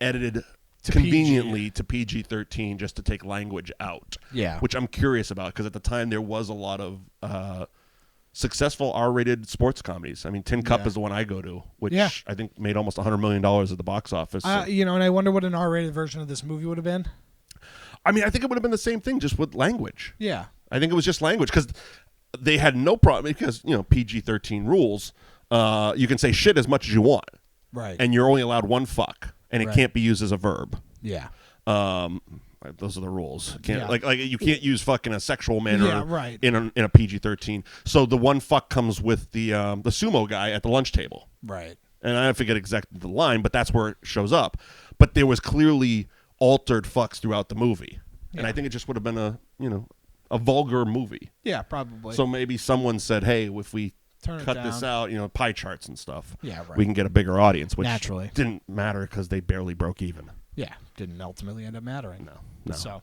edited conveniently to PG-13 just to take language out. Yeah, which I'm curious about because at the time there was a lot of successful R-rated sports comedies. I mean, Tin Cup is the one I go to, which I think made almost $100 million at the box office. And I wonder what an R-rated version of this movie would have been. I mean, I think it would have been the same thing, just with language. Yeah. I think it was just language because they had no problem because PG-13 rules. You can say shit as much as you want, right? And you're only allowed one fuck, and it can't be used as a verb. Yeah. Those are the rules. Like you can't use fuck in a sexual manner. Yeah, right. In a PG-13. So the one fuck comes with the sumo guy at the lunch table. Right. And I forget exactly the line, but that's where it shows up. But there was clearly altered fucks throughout the movie, and I think it just would have been a vulgar movie. Yeah, probably. So maybe someone said, hey, if we cut this out, pie charts and stuff, we can get a bigger audience, which naturally didn't matter because they barely broke even. Yeah, didn't ultimately end up mattering. No. So,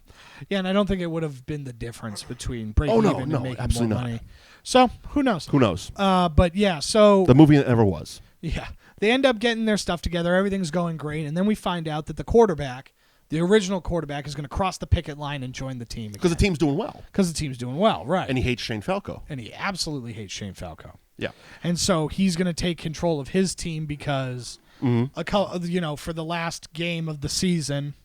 and I don't think it would have been the difference between breaking even and making absolutely more not. money. So, who knows? Who knows? But yeah, so... The movie that never was. Yeah. They end up getting their stuff together. Everything's going great. And then we find out that the quarterback... The original quarterback is going to cross the picket line and join the team. Because the team's doing well. Right. And he hates Shane Falco. And he absolutely hates Shane Falco. Yeah. And so he's going to take control of his team because, for the last game of the season,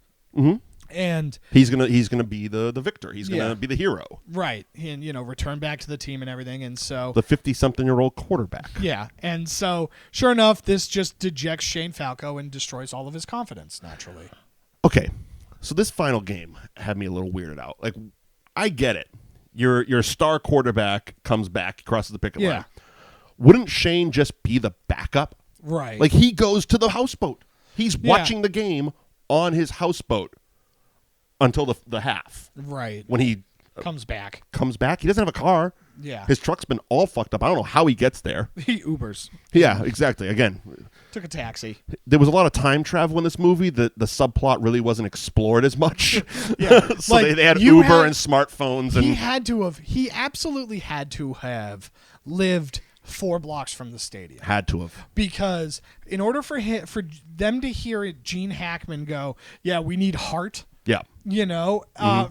and he's gonna be the victor. He's gonna be the hero. Right. And return back to the team and everything. And so the 50-something-year-old quarterback. Yeah. And so sure enough, this just dejects Shane Falco and destroys all of his confidence naturally. Okay, so this final game had me a little weirded out. Like, I get it. Your star quarterback comes back, crosses the picket line. Wouldn't Shane just be the backup? Right. Like, he goes to the houseboat. He's watching the game on his houseboat until the half. Right. When he comes back. He doesn't have a car. Yeah. His truck's been all fucked up. I don't know how he gets there. He Ubers. Yeah, exactly. Again, took a taxi. There was a lot of time travel in this movie. The subplot really wasn't explored as much. So like, they had Uber and smartphones. And he absolutely had to have lived 4 blocks from the stadium. Had to have. Because in order for them to hear it, Gene Hackman go, yeah, we need heart. Yeah. You know,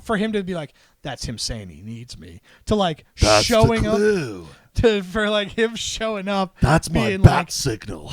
for him to be like, that's him saying he needs me. To like That's showing the clue. up. For like him showing up. That's my being bat like, signal.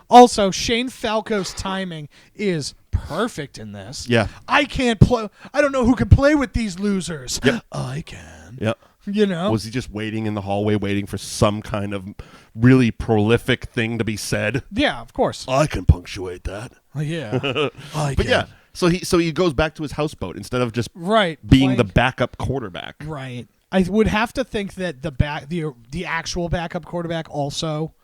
also, Shane Falco's timing is perfect in this. Yeah. I can't play. I don't know who can play with these losers. Yep. I can. Yep. You know? Was he just waiting in the hallway, waiting for some kind of really prolific thing to be said? Yeah, of course. I can punctuate that. Yeah. But yeah, so he goes back to his houseboat instead of just right being the backup quarterback. Right. I would have to think that the actual backup quarterback also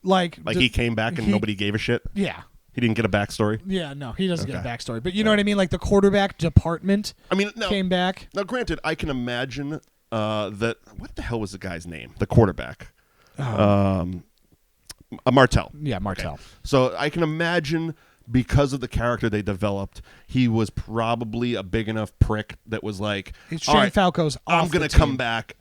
like he came back and nobody gave a shit. Yeah. He didn't get a backstory. Yeah, no, he doesn't get a backstory. But you know what I mean? Like the quarterback department. Came back. Now, granted, I can imagine that. What the hell was the guy's name? The quarterback. Martell. Yeah, Martell. Okay. So I can imagine because of the character they developed, he was probably a big enough prick that was like, Shane Falco's off I'm going to the team. come back,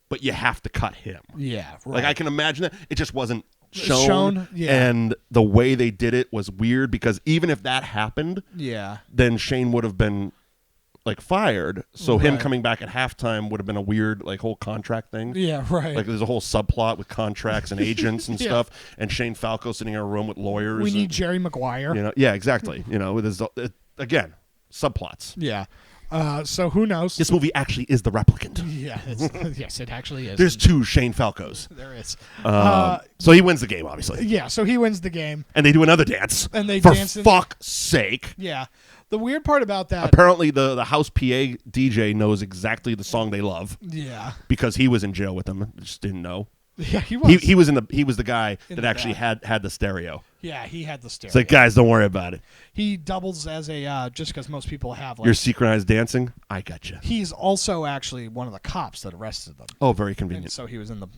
but you have to cut him. Yeah, right. Like I can imagine that. It just wasn't shown. Yeah. And the way they did it was weird because even if that happened, then Shane would have been like fired. So him coming back at halftime would have been a weird like whole contract thing. Yeah, right. Like there's a whole subplot with contracts and agents and stuff, and Shane Falco sitting in a room with lawyers. We need Jerry Maguire. You know, yeah, exactly. You know, there's again subplots. Yeah. So who knows? This movie actually is The Replicant. Yeah. Yes, it actually is. There's 2 Shane Falcos. There is. So he wins the game, obviously. Yeah. So he wins the game. And they do another dance. And they for dance. fuck's sake. Yeah. The weird part about that. Apparently, the house PA DJ knows exactly the song they love. Yeah. Because he was in jail with them. Just didn't know. Yeah, he was. He was the guy that actually had the stereo. Yeah, he had the stereo. It's like, guys, don't worry about it. He doubles as a just because most people have like your synchronized dancing. I got you. He's also actually one of the cops that arrested them. Oh, very convenient. And so he was in the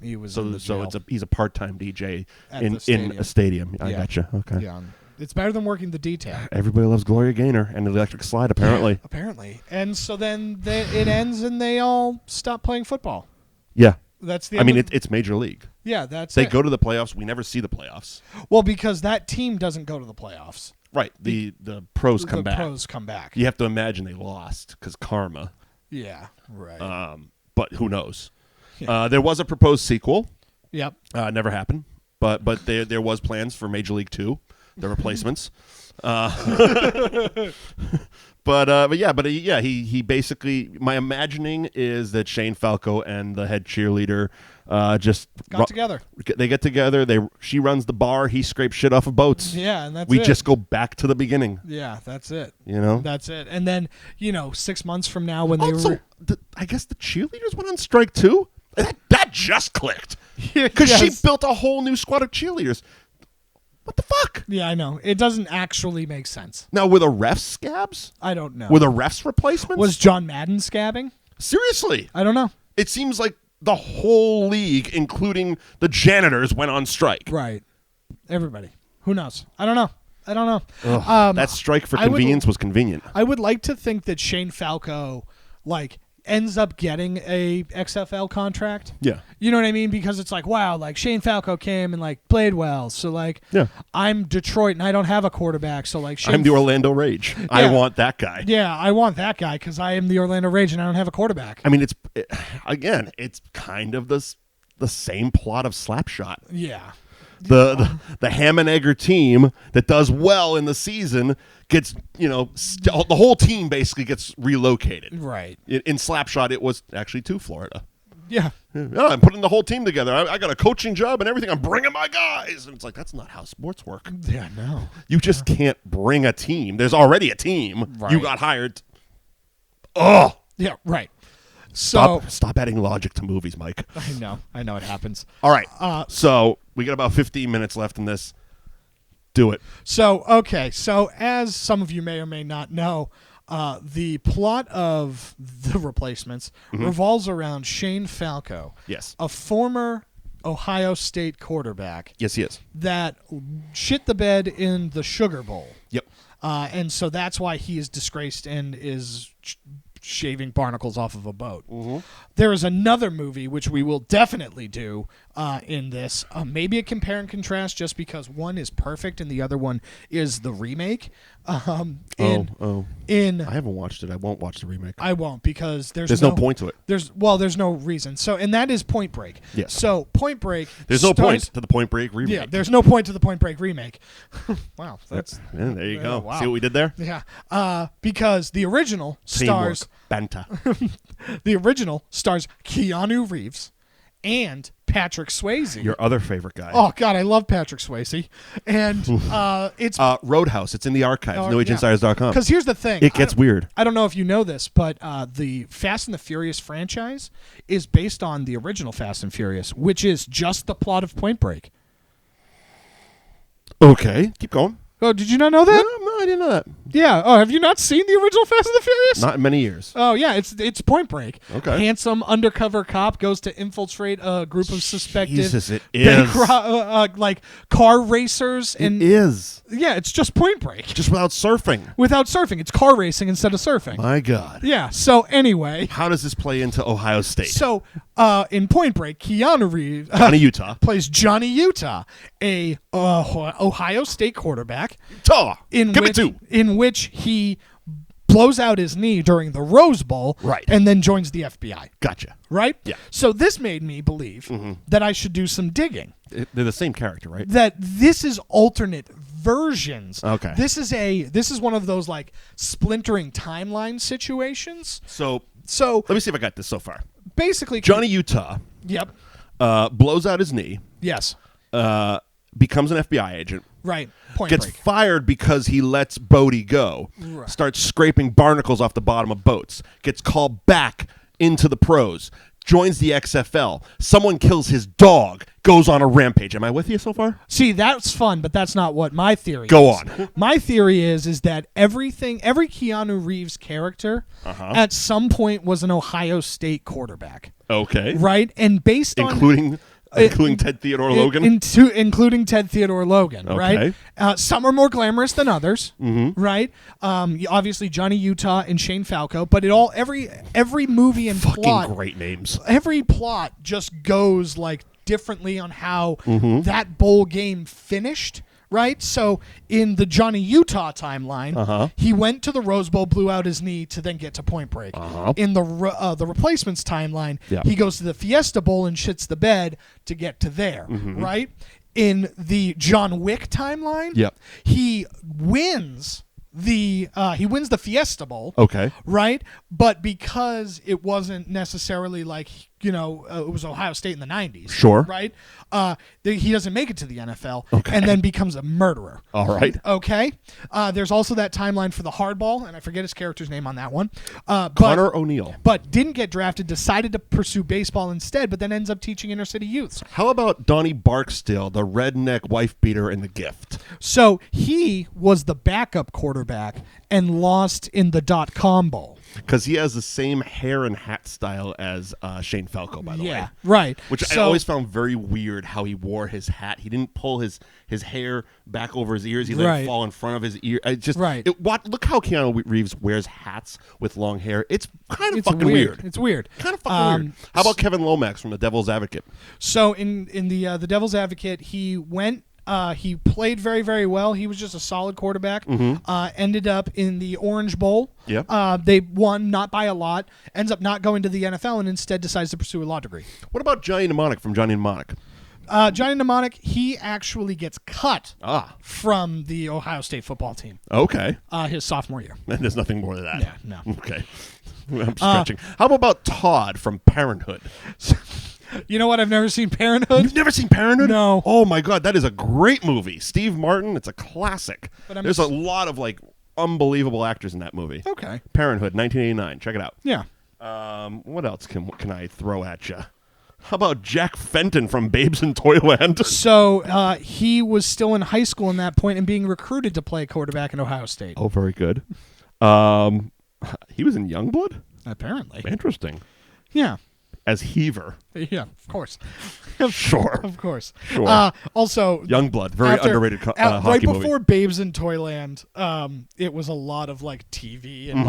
jail. So he's a part-time DJ in a stadium. I got you. Okay. Yeah. It's better than working the detail. Everybody loves Gloria Gaynor and the electric slide, apparently. Apparently. And so then it ends and they all stop playing football. Yeah. That's the. It's Major League. Yeah, that's. They go to the playoffs. We never see the playoffs. Well, because that team doesn't go to the playoffs. Right. The pros come back. The pros come back. You have to imagine they lost because karma. Yeah. Right. But who knows? Yeah. There was a proposed sequel. Yep. Never happened. But there was plans for Major League 2, the replacements. But he basically, my imagining is that Shane Falco and the head cheerleader just got together. They get together. She runs the bar. He scrapes shit off of boats. Yeah, and we just go back to the beginning. Yeah, that's it. You know, that's it. And then 6 months from now, when I guess the cheerleaders went on strike too. That just clicked because she built a whole new squad of cheerleaders. What the fuck? Yeah, I know. It doesn't actually make sense. Now, were the refs scabs? I don't know. Were the refs replacements? Was John Madden scabbing? Seriously? I don't know. It seems like the whole league, including the janitors, went on strike. Right. Everybody. Who knows? I don't know. That strike for convenience was convenient. I would like to think that Shane Falco, ends up getting a XFL contract. Yeah. You know what I mean? Because it's like, wow, Shane Falco came and played well. So I'm Detroit and I don't have a quarterback. So I'm the Orlando Rage. Yeah. I want that guy. Yeah, I want that guy because I am the Orlando Rage and I don't have a quarterback. I mean, it's kind of the same plot of Slapshot. Yeah. The ham and egger team that does well in the season gets, the whole team basically gets relocated. Right. In Slapshot, it was actually to Florida. Yeah. I'm putting the whole team together. I got a coaching job and everything. I'm bringing my guys. And it's like, that's not how sports work. Yeah, no. You just can't bring a team. There's already a team. Right. You got hired. Oh. Yeah, right. So stop adding logic to movies, Mike. I know it happens. All right. So we got about 15 minutes left in this. Do it. So, okay. So as some of you may or may not know, the plot of The Replacements revolves around Shane Falco. Yes. A former Ohio State quarterback. Yes, he is. That shit the bed in the Sugar Bowl. Yep. And so that's why he is disgraced and is shaving barnacles off of a boat. Mm-hmm. There is another movie which we will definitely do in this. Maybe a compare and contrast, just because one is perfect and the other one is the remake. I haven't watched it. I won't watch the remake. I won't, because there's no point to it. There's no reason. So, and that is Point Break. Yes. So Point Break. There's no point to the Point Break remake. Yeah, there's no point to the Point Break remake. Wow, that's there you go. Wow. See what we did there? Yeah. Because the original stars Banta. the original stars Keanu Reeves and Patrick Swayze. Your other favorite guy. Oh God, I love Patrick Swayze. And it's Roadhouse. It's in the archives. NewAgeInsiders.com. Because here's the thing. It gets weird. I don't know if you know this, but the Fast and the Furious franchise is based on the original Fast and Furious, which is just the plot of Point Break. Okay, keep going. Oh, did you not know that? No, I didn't know that. Yeah. Oh, have you not seen the original Fast and the Furious? Not in many years. Oh, yeah. It's Point Break. Okay. Handsome undercover cop goes to infiltrate a group of suspected Jesus, it is. like car racers. And it is. Yeah, it's just Point Break. Just without surfing. Without surfing. It's car racing instead of surfing. My God. Yeah. So anyway. How does this play into Ohio State? So in Point Break, Keanu Reeves Johnny Utah plays Johnny Utah, a Ohio State quarterback. In which he blows out his knee during the Rose Bowl, right, and then joins the FBI. Gotcha. Right? Yeah. So this made me believe that I should do some digging. They're the same character, right? That this is alternate versions. Okay. This is one of those like splintering timeline situations. So let me see if I got this so far. Basically, Johnny Utah. Yep. Blows out his knee. Yes. Becomes an FBI agent. Right. Point Gets Break. fired because he lets Bodie go. Right. Starts scraping barnacles off the bottom of boats. Gets called back into the pros. Joins the XFL. Someone kills his dog. Goes on a rampage. Am I with you so far? See, that's fun, but that's not what my theory is. Go on. My theory is that every Keanu Reeves character at some point was an Ohio State quarterback. Okay. Right? And based on... Including Ted Theodore Logan? Including Ted Theodore Logan, okay. Right? Some are more glamorous than others, mm-hmm. right? Obviously, Johnny Utah and Shane Falco, but every movie and fucking plot... great names. Every plot just goes, like, differently on how that bowl game finished. Right? So in the Johnny Utah timeline, he went to the Rose Bowl, blew out his knee to then get to Point Break. In the Replacements timeline, he goes to the Fiesta Bowl and shits the bed to get to there. Right? In the John Wick timeline, he wins the Fiesta Bowl. Okay. Right? But because it wasn't necessarily like, it was Ohio State in the 90s. Sure. Right? He doesn't make it to the NFL and then becomes a murderer. All right. Okay. There's also that timeline for the hardball, and I forget his character's name on that one. Connor O'Neill. But didn't get drafted, decided to pursue baseball instead, but then ends up teaching inner city youths. How about Donnie Barksdale, the redneck wife beater in The Gift? So he was the backup quarterback and lost in the .com bowl. Because he has the same hair and hat style as Shane Falco, by the way. Yeah, right. Which I always found very weird how he wore his hat. He didn't pull his hair back over his ears. He let it fall in front of his ear. Look how Keanu Reeves wears hats with long hair. It's kind of fucking weird. It's weird. Kind of fucking weird. How about Kevin Lomax from The Devil's Advocate? So in the Devil's Advocate, he went... he played very, very well. He was just a solid quarterback. Ended up in the Orange Bowl. Yeah. They won, not by a lot. Ends up not going to the NFL and instead decides to pursue a law degree. What about Johnny Mnemonic from Johnny Mnemonic? Johnny Mnemonic, he actually gets cut from the Ohio State football team. Okay. His sophomore year. And there's nothing more to that. Yeah, no. Okay. I'm stretching. How about Todd from Parenthood? You know what? I've never seen Parenthood. You've never seen Parenthood? No. Oh, my God. That is a great movie. Steve Martin. It's a classic. But there's a lot of, unbelievable actors in that movie. Okay. Parenthood, 1989. Check it out. Yeah. What else can I throw at you? How about Jack Fenton from Babes in Toyland? So he was still in high school in that point and being recruited to play quarterback in Ohio State. Oh, very good. He was in Youngblood? Apparently. Interesting. Yeah. as Heaver. Yeah, of course. Sure. Of course. Sure. Also, Youngblood, very underrated hockey right movie. before Babes in Toyland, it was a lot of like TV and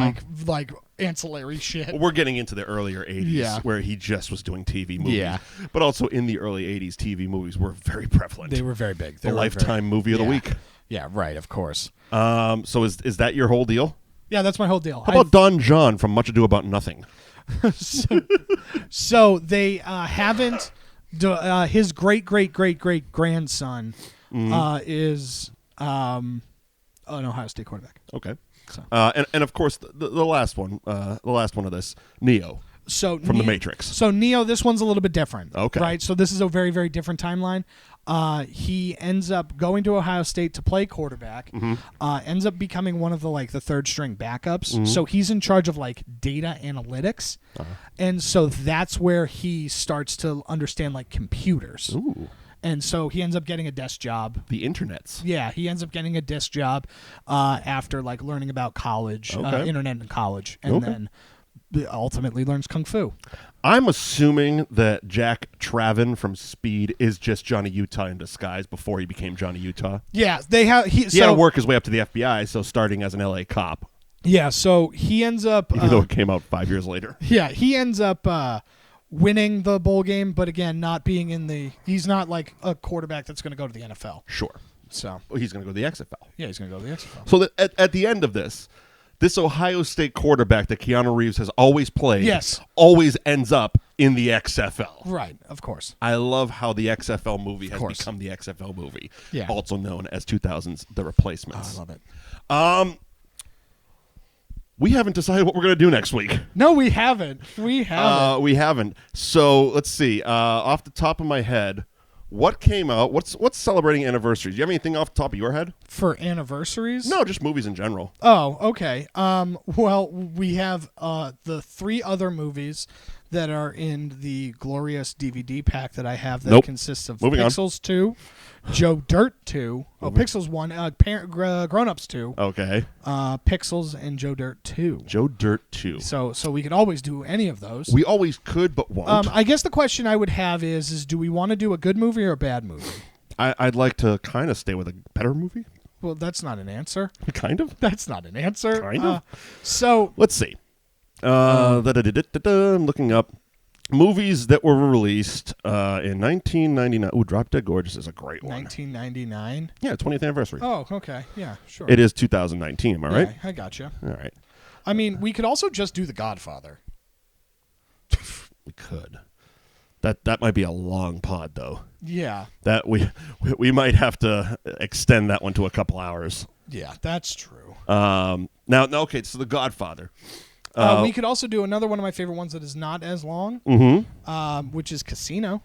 like ancillary shit. We're getting into the earlier 80s where he just was doing TV movies. Yeah. But also in the early 80s, TV movies were very prevalent. They were very big. The Lifetime movie of the week. Yeah, right, of course. So is that your whole deal? Yeah, that's my whole deal. How about Don John from Much Ado About Nothing? So they haven't. His great grandson is an Ohio State quarterback. Okay. So. And of course the last one of this, Neo. From The Matrix. So Neo, this one's a little bit different. Okay. Right. So this is a very, very different timeline. He ends up going to Ohio State to play quarterback. Ends up becoming one of the third string backups. So he's in charge of like data analytics, and so that's where he starts to understand like computers. Ooh. And so he ends up getting a desk job. The internets. Yeah, he ends up getting a desk job after like learning about college, internet in college, and then ultimately learns kung fu. I'm assuming that Jack Traven from Speed is just Johnny Utah in disguise before he became Johnny Utah. Yeah, they have. He had to work his way up to the FBI, so starting as an LA cop. Yeah, so he ends up. Even though it came out 5 years later. Yeah, he ends up winning the bowl game, but again, not being in the. He's not like a quarterback that's going to go to the NFL. Sure. So he's going to go to the XFL. Yeah, he's going to go to the XFL. So at the end of this Ohio State quarterback that Keanu Reeves has always played always ends up in the XFL. Right, of course. I love how the XFL movie has become the XFL movie, also known as 2000's The Replacements. I love it. We haven't decided what we're going to do next week. No, we haven't. We haven't. So let's see. Off the top of my head, what came out? What's celebrating anniversaries? Do you have anything off the top of your head? For anniversaries? No, just movies in general. Oh, okay. Well, we have the 3 other movies that are in the glorious DVD pack that I have that consists of Pixels 2, Joe Dirt 2, Pixels 1, Grown Ups 2. Okay. Pixels and Joe Dirt 2. Joe Dirt 2. So we could always do any of those. We always could, but won't. I guess the question I would have is do we want to do a good movie or a bad movie? I'd like to kind of stay with a better movie. Well, that's not an answer. Kind of? That's not an answer. Kind of. So let's see. I'm looking up movies that were released in 1999. Ooh, Drop Dead Gorgeous is a great one. 1999? Yeah, 20th anniversary. Oh, okay. Yeah, sure. It is 2019, am I right? Yeah, I gotcha. All right. I mean, we could also just do The Godfather. We could. That might be a long pod, though. Yeah. That we might have to extend that one to a couple hours. Yeah, that's true. Okay, so The Godfather. We could also do another one of my favorite ones that is not as long, which is Casino.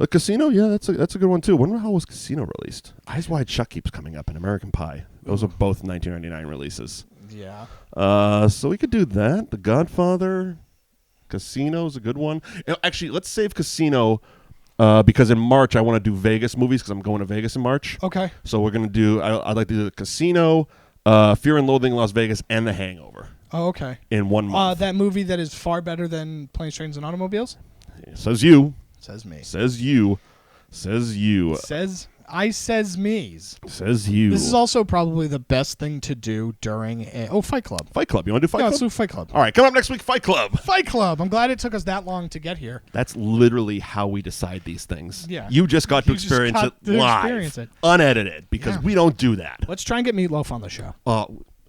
Casino, yeah, that's a good one too. When the hell was Casino released? Eyes Wide Shut keeps coming up, and American Pie. Those are both 1999 releases. Yeah. So we could do that. The Godfather, Casino is a good one. Actually, let's save Casino because in March I want to do Vegas movies because I'm going to Vegas in March. Okay. So we're gonna do. I'd like to do the Casino, Fear and Loathing in Las Vegas, and The Hangover. Oh, okay. In 1 month. That movie that is far better than Planes, Trains, and Automobiles? Says you. Says me. Says you. Says you. Says me's. Says you. This is also probably the best thing to do during Fight Club. Fight Club. You want to do Fight Club? Let's do Fight Club. All right, come up next week, Fight Club. Fight Club. I'm glad it took us that long to get here. That's literally how we decide these things. Yeah. You just got to experience it live, unedited, because we don't do that. Let's try and get Meatloaf on the show.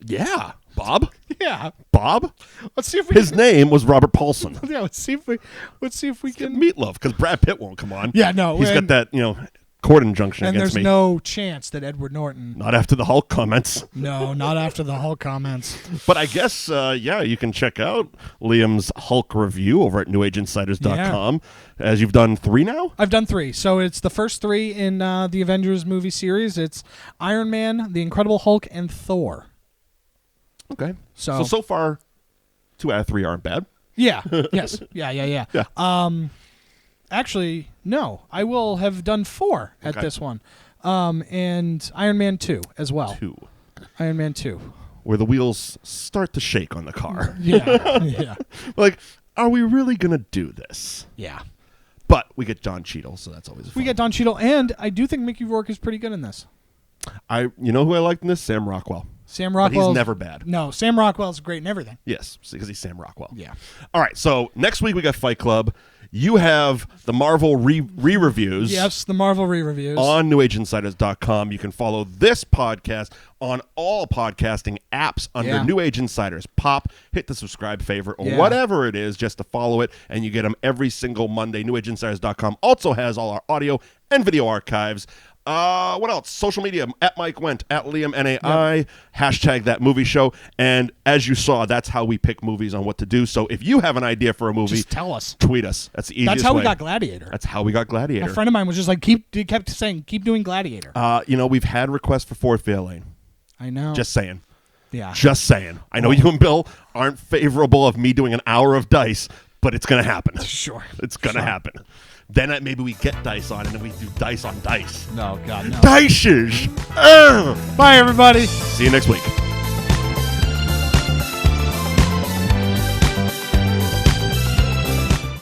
Yeah. Bob? Yeah. Bob? Let's see if his name was Robert Paulson. Yeah, let's see if we can Meatloaf, because Brad Pitt won't come on. Yeah, no. He's got that, court injunction and against me. And there's no chance that Edward Norton. Not after the Hulk comments. No, not after the Hulk comments. But I guess, you can check out Liam's Hulk review over at newageinsiders.com. As you've done 3 now? I've done 3. So it's the first 3 in the Avengers movie series. It's Iron Man, The Incredible Hulk, and Thor. Okay. So far, 2 out of 3 aren't bad. Yeah. Yes. Yeah. Actually, no. I will have done 4 at this one. And Iron Man 2 as well. 2. Iron Man 2. Where the wheels start to shake on the car. Yeah. Like, are we really going to do this? Yeah. But we get Don Cheadle, so that's always fun. We get Don Cheadle, and I do think Mickey Rourke is pretty good in this. You know who I liked in this? Sam Rockwell. Sam Rockwell. He's never bad. No, Sam Rockwell's great in everything. Yes, because he's Sam Rockwell. Yeah. All right, so next week we got Fight Club. You have the Marvel re-reviews. Yes, the Marvel re-reviews. On NewAgeInsiders.com. You can follow this podcast on all podcasting apps under New Age Insiders. Hit the subscribe favorite or whatever it is just to follow it, and you get them every single Monday. NewAgeInsiders.com also has all our audio and video archives. What else? Social media, at Mike Wendt, at Liam NAI, hashtag that movie show. And as you saw, that's how we pick movies on what to do. So if you have an idea for a movie, just tell us. Tweet us. That's the easiest way. That's how we got Gladiator. That's how we got Gladiator. A friend of mine was just like, kept saying, keep doing Gladiator. We've had requests for Fourth Fair Lane. I know. Just saying. Yeah. Just saying. I know you and Bill aren't favorable of me doing an hour of Dice, but it's going to happen. Sure. It's going to happen. Then maybe we get Dice on, and then we do Dice on Dice. No, God, no. Dices! Bye, everybody. See you next week.